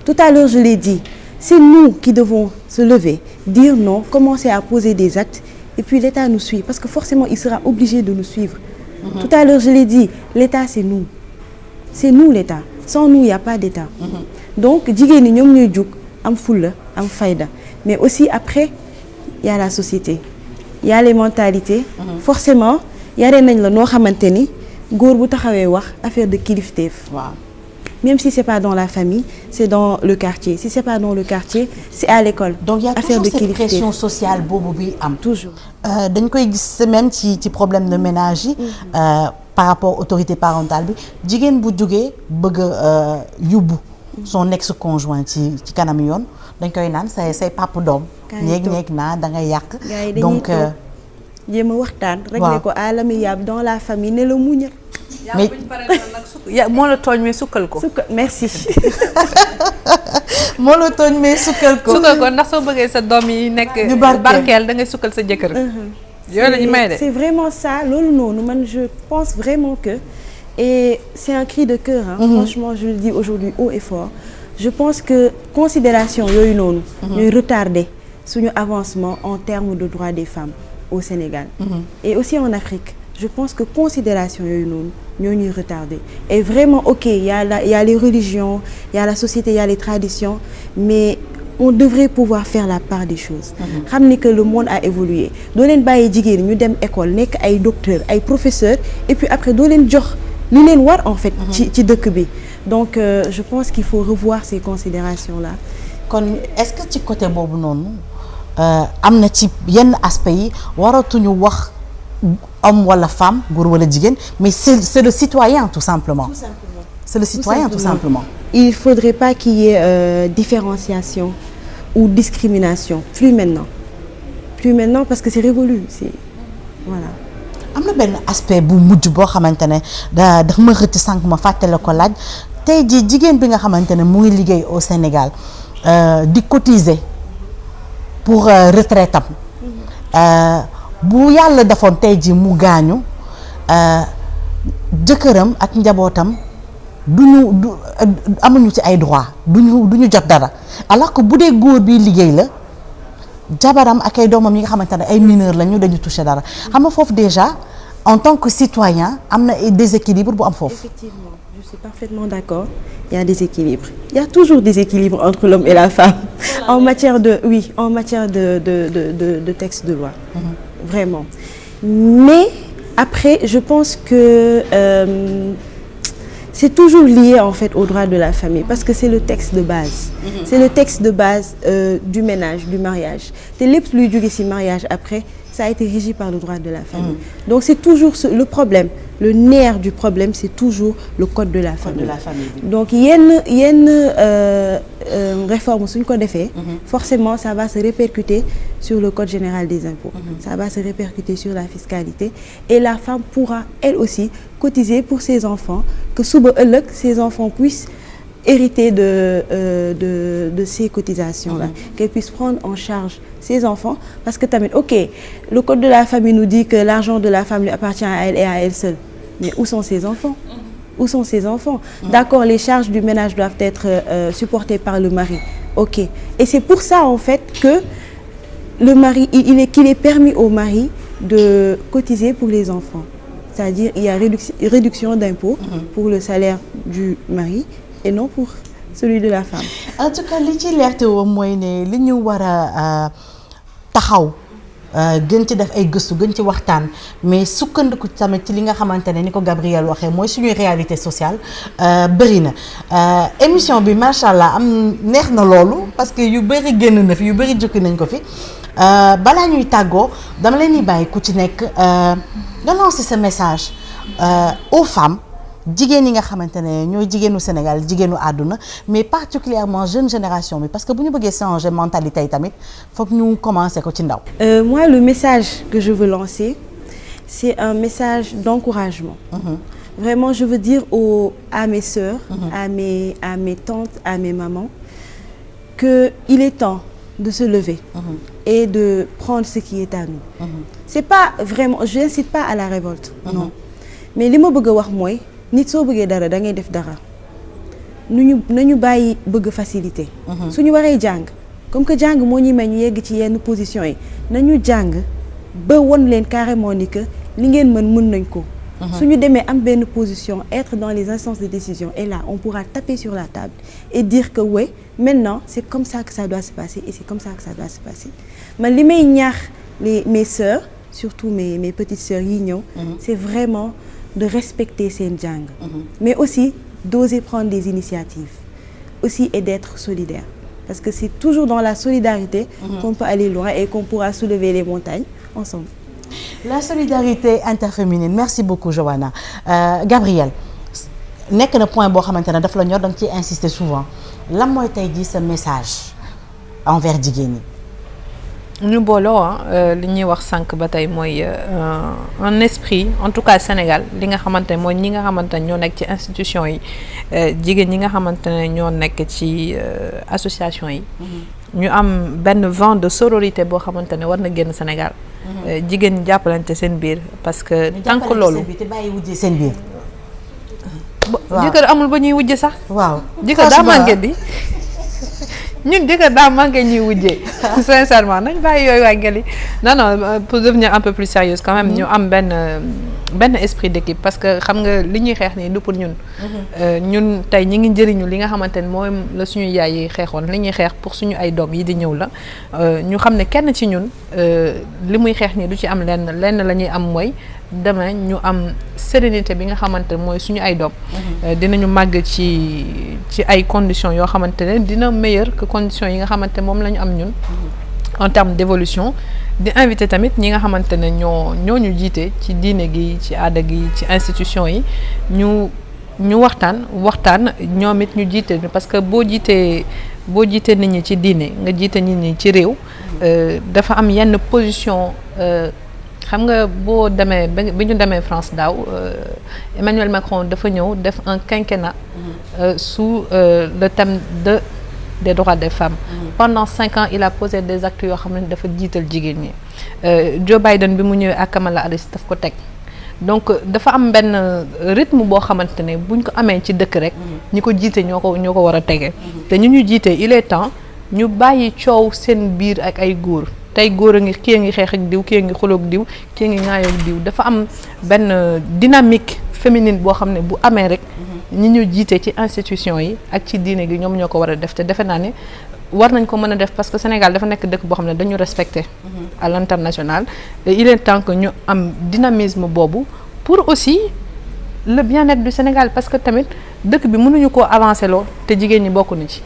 Speaker 4: tout à l'heure je l'ai dit c'est nous qui devons se lever dire non commencer à poser des actes et puis l'État nous suit parce que forcément il sera obligé de nous suivre. Tout à l'heure je l'ai dit l'État c'est nous l'État sans nous il y a pas d'État. Donc jigéen ñi ñoom ñooy jug am fulla am fayda mais aussi après il y a la société il y a les mentalités. Forcément yaree nañ la noo xamante ni góor bu taxawee wax affaire de kilifteef.
Speaker 3: waaw
Speaker 4: même si c'est pas dans la famille c'est dans le quartier si c'est pas dans le quartier c'est à l'école.
Speaker 3: donc il y a
Speaker 4: affaire
Speaker 3: toujours
Speaker 4: de
Speaker 3: cette pression sociale boobu bi am.
Speaker 4: toujours
Speaker 3: dañ koy gis même ci problème de ménage yi. par rapport autorité parentale bi jigéen bu jógee bëgg a yóbbu son ex-conjoint ci kanam yoon dañ koy naan say papa doom ñeeg naa da ngay yàq donc
Speaker 4: jéem a waxtaan régler ko à l'amiable dans la famille ne la muñal
Speaker 5: mais moo la tooñ mais sukkal ko
Speaker 4: merci
Speaker 3: moo la tooñ mais sukkal ko
Speaker 5: ndax soo bëggee sa doom yi nekk barkeel da ngay sukkal sa jëkkër yooyu la ñu may de
Speaker 4: c'est vraiment ça loolu noonu man je pense vraiment que et c'est un cri de cœur franchement je le dis aujourd'hui haut et fort je pense que considération yooyu noonu ñooy retarder suñu avancement en termes de droits des femmes au Sénégal et aussi en Afrique je pense que considération yooyu noonu ñoo ñuy retarder et vraiment ok il y a les religions il y a la société il y a les traditions mais on devrait pouvoir faire la part des choses xam ni que le monde a évolué doo leen bàyyi jigéen ñu dem école nekk ay docteurs ay professeurs et puis après doo leen jox li leen war en fait ci dëkk bi donc je pense qu'il faut revoir ces considérations là
Speaker 3: kon est-ce que ci côté boobu noonu am na ci yenn aspects yi waratuñu wax homme wala femme góor wala jigéen mais c'est le citoyen tout simplement c'est le citoyen tout simplement
Speaker 4: il faudrait pas qu'il y ait différenciation ou discrimination plus maintenant parce que c'est révolu c'est voilà
Speaker 3: am na benn aspect bu mujj boo xamante ne dafa ma xëcc sànq ma fàttale ko laaj tey jii jigéen bi nga xamante ne mu ngi liggéey au Sénégal di cotiser pour retraite am bu yàlla defoon tey jii mu gaañu jëkkëram ak njabootam amuñu ci ay droit duñu jot dara alors que bu dee góor bi liggéey la jabaram ak ay doomam yi nga xamante ne ay mineurs lañu dañu touché dara xam nga foofu déjà en tant que citoyen am na déséquilibre bu am foofu.
Speaker 4: Effectivement, je suis parfaitement d'accord. Il y a des équilibres. Il y a toujours des équilibres entre l'homme et la femme en matière de texte de loi. Vraiment. Mais après, je pense que c'est toujours lié en fait au droit de la famille parce que c'est le texte de base. C'est le texte de base du ménage, du mariage. te lépp luy jóge ci mariage après ça a été régi par le droit de la famille. Donc c'est toujours le problème, le nerf du problème, c'est toujours le code de la famille. Donc yenn réforme suñ ko defee forcément ça va se répercuter sur le code général des impôts. Ça va se répercuter sur la fiscalité et la femme pourra elle aussi cotiser pour ses enfants, que suba ëllëg ses enfants puissent hériter de ces cotisations-là, qu'elle puisse prendre en charge ses enfants, parce que tamit, ok, le code de la famille nous dit que l'argent de la femme lui appartient à elle et à elle seule, mais où sont ses enfants? Où sont ses enfants? D'accord, les charges du ménage doivent être supportées par le mari, ok, et c'est pour ça en fait que le mari, qu'il est permis au mari de cotiser pour les enfants, c'est-à-dire il y a réduction d'impôts pour le salaire du mari et non pour celui de la femme.
Speaker 3: En tout cas li ci leerte woo mooy ne li ñu war a taxaw gën ci def ay gëstu gën ci waxtaan mais sukkandiku tamit ci li nga xamante ne ni ko Gabrielle waxee mooy suñuy réalité sociale bëri na émission bi macha allah am neex na loolu parce que yu bëri génn na fi yu bëri jukki nañ ko fi balaa ñuy tàggoo dama leen di bàyyi ku ci nekk nga lancer ce message aux femmes. jigéen yi nga xamante ne ñooy jigéenu Sénégal jigéenu àdduna mais particulièrement jeune génération bi parce que bu ñu bëggee changer mentalité yi tamit foog ñu commencer ko ci ndaw.
Speaker 4: Moi le message que je veux lancer c'est un message d'encouragement. Vraiment je veux dire à mes sœurs, à mes tantes, à mes mamans que il est temps de se lever et de prendre ce qui est à nous. C'est pas vraiment, je n'incite pas à la révolte. Non. Mais li ma bëgg a wax mooy nit soo bëggee dara da ngay def dara nañu bàyyi bëgg facilité. suñu waree jàng comme que jàng moo ñuy may ñu yegg ci yenn position yi nañu jàng ba won leen carrément ni que li ngeen mën nañ ko. suñu demee am benn position être dans les instances de décision et là on pourra taper sur la table et dire que ouais maintenant c'est comme ça que ça doit se passer et c'est comme ça que ça doit se passer man li may ñaax mes sœurs surtout mes petites sœurs yi ñëw c'est vraiment de respecter seen jàng mais aussi d'oser prendre des initiatives aussi et d'être solidaire parce que c'est toujours dans la solidarité qu'on peut aller loin et qu'on pourra soulever les montagnes ensemble. La
Speaker 3: solidarité interféminine merci beaucoup Joanna. Gabrielle nekk na point boo xamante ne daf la ñor da nga ciy insister souvent lan mooy tey jii sa message envers jigéen ñi.
Speaker 5: ñu booloo li ñuy wax sànq ba tey mooy un esprit en tout cas Sénégal li nga xamante ne mooy ñi nga xamante ne ñoo nekk ci institution yi jigéen ñi nga xamante ne ñoo nekk ci association yi. ñu am benn vent de sororité boo xamante ne war na génn Sénégal. jigéen ñi jàppalante seen biir parce que. tant que loolu
Speaker 3: te bàyyi wujjee seen biir.
Speaker 5: jëkkër amul ba ñuy wujje sax.
Speaker 3: waaw
Speaker 5: jëkkër daa manqué di. ñun jëkkër daa manqué ñuy wujjee sincèrement nañ bàyyi yooyu waa ngeli non pour devenir un peu plus sérieuse quand même ñu am benn esprit d'équipe parce que xam nga li ñuy xeex nii du pour ñun ñun tey ñi ngi njëriñu li nga xamante ne mooy la suñu yaay yi xeexoon li ñuy xeex pour suñu ay doom yi di ñëw la ñu xam ne kenn ci ñun li muy xeex nii du ci am lenn la ñuy am mooy demain ñu am sérénité bi nga xamante ne mooy suñu ay doom dinañu màgg ci ay conditions yoo xamante ne dina meilleur que conditions yi nga xamante moom la ñu am ñun en termes d'évolution di invité tamit ñi nga xamante ne ñoo ñu jiite ci diine gi ci aada gi ci institution yi ñu waxtaan ñoom it ñu jiite parce que boo jiitee nit ñi ci diine nga jiite nit ñi ci réew dafa am yenn position xam nga boo demee bi ñu demee France daaw Emmanuel Macron dafa ñëw def un quinquennat sous le thème des droits des femmes. Pendant 5 ans il a posé des actes yoo xam ne dafa jiital jigéen ñi Joe Biden bi mu ñëwee ak Kamala Harris daf ko teg donc dafa am benn rythme boo xamante ne buñ ko amee ci dëkk rek ñi ko jiite ñoo ko war a tege te ñu jiite il est temps ñu bàyyi coow seen biir ak ay góor tey góor a ngi kii a ngi xeex ak diw kii a ngi xuloog diw kii a ngi ŋaayoog diw dafa am benn dynamique féminine boo xam ne bu amee rek ñi ñu jiite ci institution yi ak ci diine gi ñoom ñoo ko war a def te defe naa ne war nañ ko mën a def parce que Sénégal dafa nekk dëkk boo xam ne dañu respecté à l'international et il est temps que ñu am dynamisme boobu pour aussi le bien-être du Sénégal parce que tamit dëkk bi mënuñu koo avancer loo te jigéen ñi bokk na ci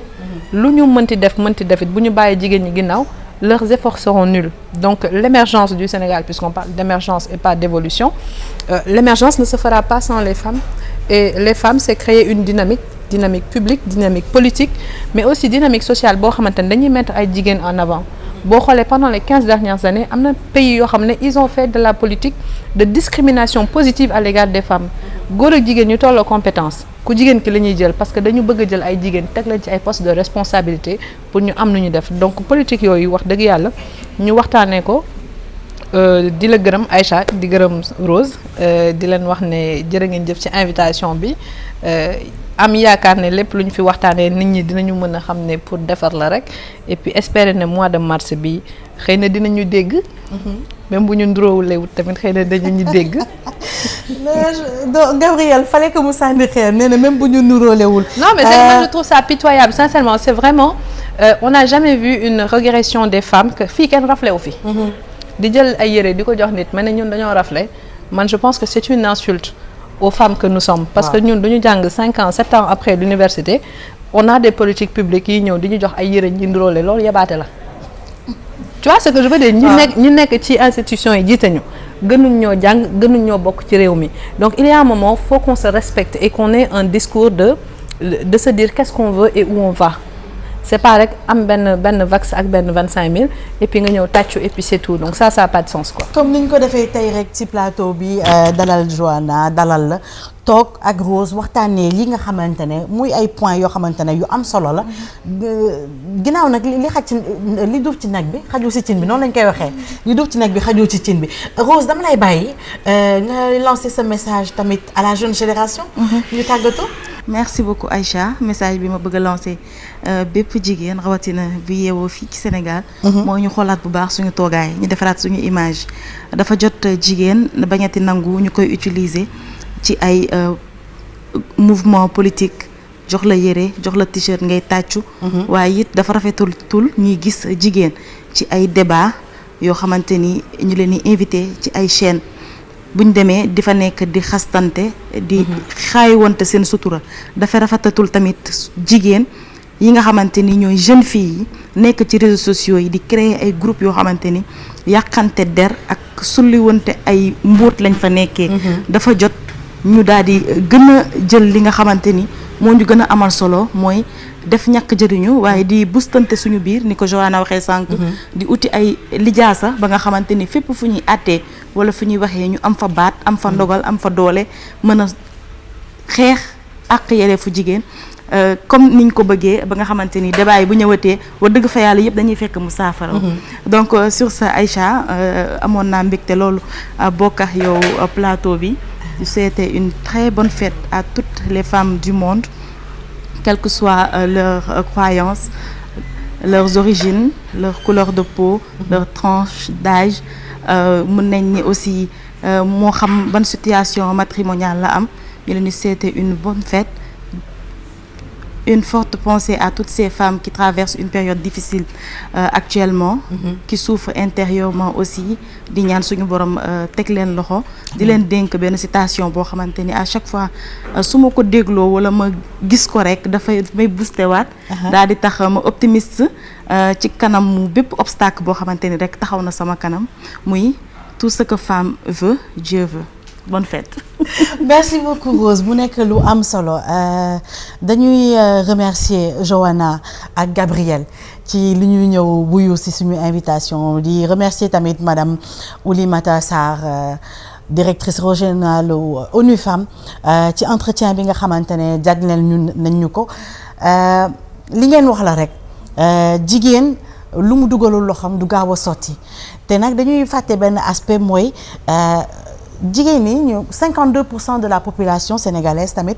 Speaker 5: lu ñu mënti def it bu ñu bàyyee jigéen ñi ginnaaw leurs efforts seront nuls. Donc l'émergence du Sénégal, puisqu'on parle d'émergence et pas d'évolution, l'émergence ne se fera pas sans les femmes. Et les femmes, c'est créer une dynamique publique, dynamique politique, mais aussi dynamique sociale. Boo xamante ne dañuy mettre ay jigéen en avant. Boo xoolee pendant les 15 dernières années am na pays yoo xam ne ils ont fait de la politique de discrimination positive à l'égard des femmes. Góor ak jigéen ñu tolloo compétence ku jigéen ki la ñuy jël parce que dañu bëgg a jël ay jigéen teg leen ci ay postes de responsabilité pour ñu am nu ñu def donc politique yooyu wax dëgg yàlla ñu waxtaanee ko di la gërëm Aïcha di gërëm Rose di leen wax ne jërë ngeen jëf ci invitation bi am yaakaar ne lépp lu ñu fi waxtaanee nit ñi dinañu mën a xam ne pour defar la rek et puis espérer ne mois de mars bi xëy na dinañu dégg même bu ñu nduroowulewut tamit xëy na dañu dégg
Speaker 3: Gabrielle fallait que mu sànni xeer nee na même bu ñu nuróolewul.
Speaker 5: Non mais moi je trouve ça pitoyable sincèrement c'est vraiment on n'a jamais vu une régression des femmes que fii kenn rafle wu fi di jël ay yére di ko jox nit ma ne ñun dañoo rafle man je pense que c'est une insulte aux femmes que nous sommes parce que ñun duñu jàng 5 ans 7 ans après l'université on a des politiques publiques yi ñëw di ñu jox ay yére ñi nduróole loolu yabaate la tu vois ce que je veux dire ñu nekk ci institution yi jiite ñu gënuñ ñoo jàng gënuñ ñoo bokk ci réew mi donc il y a un moment faut qu'on se respecte et qu'on ait un discours de se dire qu'est-ce qu'on veut et où on va c'est pas rek am benn vax ak benn 25 000 et puis nga ñëw tàccu et puis c'est tout donc ça a pas de sens quoi.
Speaker 3: comme ni ñu ko defee tey rek ci plateau bi dalal Joanna dalal la toog ak Rose waxtaanee li nga xamante ne muy ay points yoo xamante ne yu am solo la ginnaaw nag li duuf ci nag bi xajul ci cin bi noonu lañ koy waxee li duuf ci nag bi xajul ci cin bi Rose dama lay bàyyi nga lancer ce message tamit à la jeune génération. ñu tàggatoo.
Speaker 7: merci beaucoup Aïcha message bi ma bëgg a lancer bépp jigéen rawatina bi yeewoo fii ci Sénégal. moo ñu xoolaat bu baax suñu toogaay ñu defaraat suñu image dafa jot jigéen bañati nangu ñu koy utiliser. ci ay mouvement politique jox la yére jox la t-shirt ngay tàccu waaye it dafa rafetul ñuy gis jigéen ci ay débat yoo xamante ni ñu leen di invité ci ay chaîne buñ demee di fa nekk di xastante di xaayiwante seen sutura dafa rafetatul tamit jigéen yi nga xamante ni ñooy jeunes filles yi nekk ci réseaux sociaux yi di créer ay groupes yoo xamante ni yàqante der ak sulliwante ay mbóot lañ fa nekkee dafa jot ñu daal di gën a jël li nga xamante ni moo ñu gën a amal solo mooy def ñàkk jëriñu waaye di bustante suñu biir ni ko Johanna waxee sànq. di uti ay lijaasa ba nga xamante ni fépp fu ñuy àttee wala fu ñuy waxee ñu am fa baat am fa ndogal am fa doole mën a xeex ak yelleefu jigéen. Comme niñ ko bëggee ba nga xamante ni débat yi bu ñëwatee wax dëgg fa yàlla yëpp dañuy fekk mu saafara. Donc sur ça Aïcha amoon naa mbégte loolu bokk ak yow plateau bi. Je souhaite une très bonne fête à toutes les femmes du monde, quelle que soit leur croyance, leurs origines, leur couleur de peau, leur tranche d'âge. Mën nañ ni aussi moo xam ban situation matrimoniale la am ñu leen di souhaiter une bonne fête. Une forte pensée à toutes ces femmes qui traversent une période difficile actuellement, qui souffrent intérieurement aussi. di ñaan suñu borom teg leen loxo. di leen dénk benn citation boo xamante ni à chaque fois su ma ko dégloo wala ma gis ko rek dafay may booster waat. daal di tax ma optimiste ci kanam mu bépp obstacle boo xamante ni rek taxaw na sama kanam muy tout ce que femme veut Dieu veut. Bonne fête.
Speaker 3: Merci beaucoup Rose bu nekk lu am solo dañuy remercier Johanna ak Gabriel ci li ñuy ñëw buyu ci suñu invitation di remercier tamit madame Oulimata Sarr directrice régionale ONU Femmes ci entretien bi nga xamante ne jagleel nañ ñu ko li ngeen wax la rek jigéen lu mu dugalul loxoom du gaaw a sotti te nag dañuy fàtte benn aspect mooy jigéen ñi ñu 52% de la population sénégalaise tamit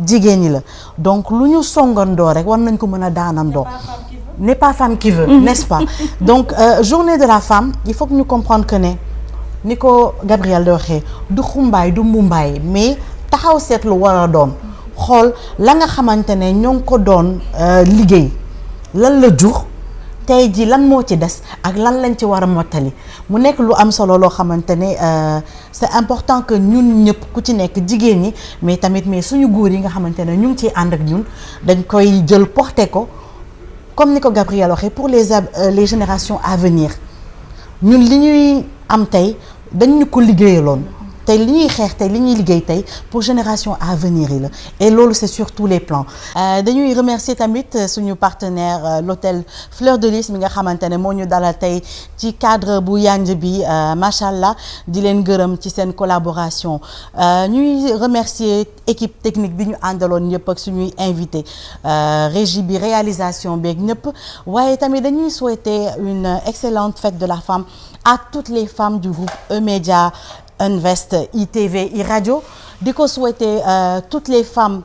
Speaker 3: jigéen ñi la donc lu ñu songandoo rek war nañ ko mën a daanandoo. n'est pas femme qui veut. N'est-ce pas donc journée de la femme il faut que ñu comprendre que ne ni ko Gabriel di waxee du xumbaay du mbumbaay mais taxaw seetlu war a doon xool la nga xamante ne ñoo ngi ko doon liggéey lan la jur. tey jii lan moo ci des ak lan lañ ci war a mottali mu nekk lu am solo loo xamante ne c'est important que ñun ñëpp ku ci nekk jigéen ñi mais tamit mais suñu góor yi nga xamante ne ñu ngi ciy ànd ak ñun dañ koy jël porter ko comme ni ko Gabriel waxee pour les générations à venir ñun li ñuy am tey dañ ñu ko liggéeyaloon tey li ñuy xeex tey li ñuy liggéey tey pour génération à venir yi la et loolu c'est sur tous les plans dañuy remercier tamit suñu partenaire l'hôtel Fleur de Lys mi nga xamante ne moo ñu dalal tey ci cadre bu yanj bi macha allah di leen gërëm ci seen collaboration ñuy remercier équipe technique bi ñu àndaloon ñëpp ak suñuy invité régie bi réalisation beeg ñëpp waaye tamit dañuy souhaiter une excellente fête de la femme à toutes les femmes du groupe E-Média Invest ITV iRadio di ko souhaiter toutes les femmes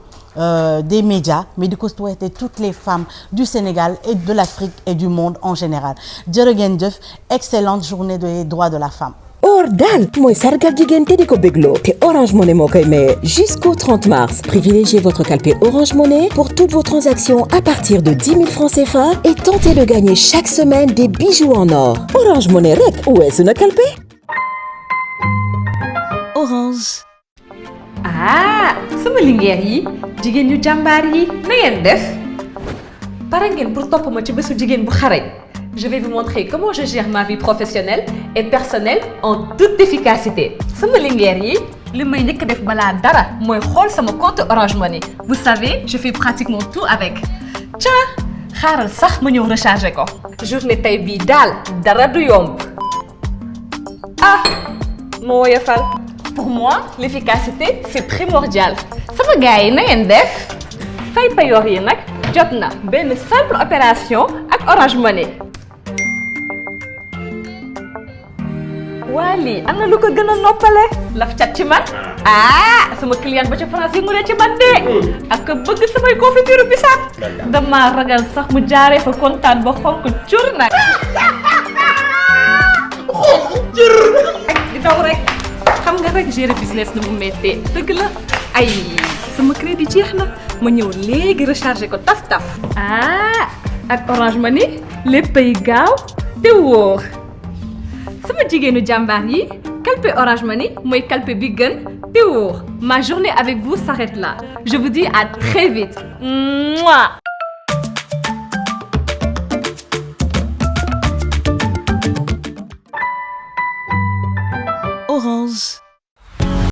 Speaker 3: des médias mais di ko souhaiter toutes les femmes du Sénégal et de l'Afrique et du monde en général jërë ngeen jëf excellente journée des droits de la femme.
Speaker 1: Or daal mooy sargal jigéen te di ko bégloo te Orange Money moo koy maye jusqu'au 30 mars. Privilégiez votre calpe Orange Money pour toutes vos transactions à partir de 10 000 francs CFA et tentez de gagner chaque semaine des bijoux en or. Orange Money rek weesu na calpe.
Speaker 2: Orange. sama lingeer yi jigéen ñu jàmbaar yi na ngeen def pare ngeen pour topp ma ci bésu jigéen bu xarañ. Je vais vous montrer comment je gère ma vie professionnelle et personnelle en toute efficacité. sama lingeer yi li may njëkk def balaa dara mooy xool sama compte Orange Money. Vous savez, je fais pratiquement tout avec. Tiens, xaaral sax ma ñëw recharger ko. journée tey bii daal dara du yomb. moo woyofal. Pour moi, l'efficacité, c'est primordial. sama gars yi na ngeen def fay payoor yi nag jot na benn simple opération ak Orange Money. waa lii am na lu ko gën a noppale. laf cat ci man. sama client ba ca France yi mu ne ci man de. ak bëgg samay confiture bisaab. dama ragal sax mu jaaree fa kontaan ba xonk cur nag.
Speaker 11: xonk cur.
Speaker 2: ak di daw rek. xam nga rek gérer business na mu méttee dëgg la ay sama crédit jeex na ma ñëw léegi recharger ko taf taf. ak Orange Money léppay gaaw te wóor sama jigéenu jàmbaar yi calpe Orange Money mooy calpe bi gën te wóor. Ma journée avec vous s'arrête là. Je vous dis à très vite. Mouah.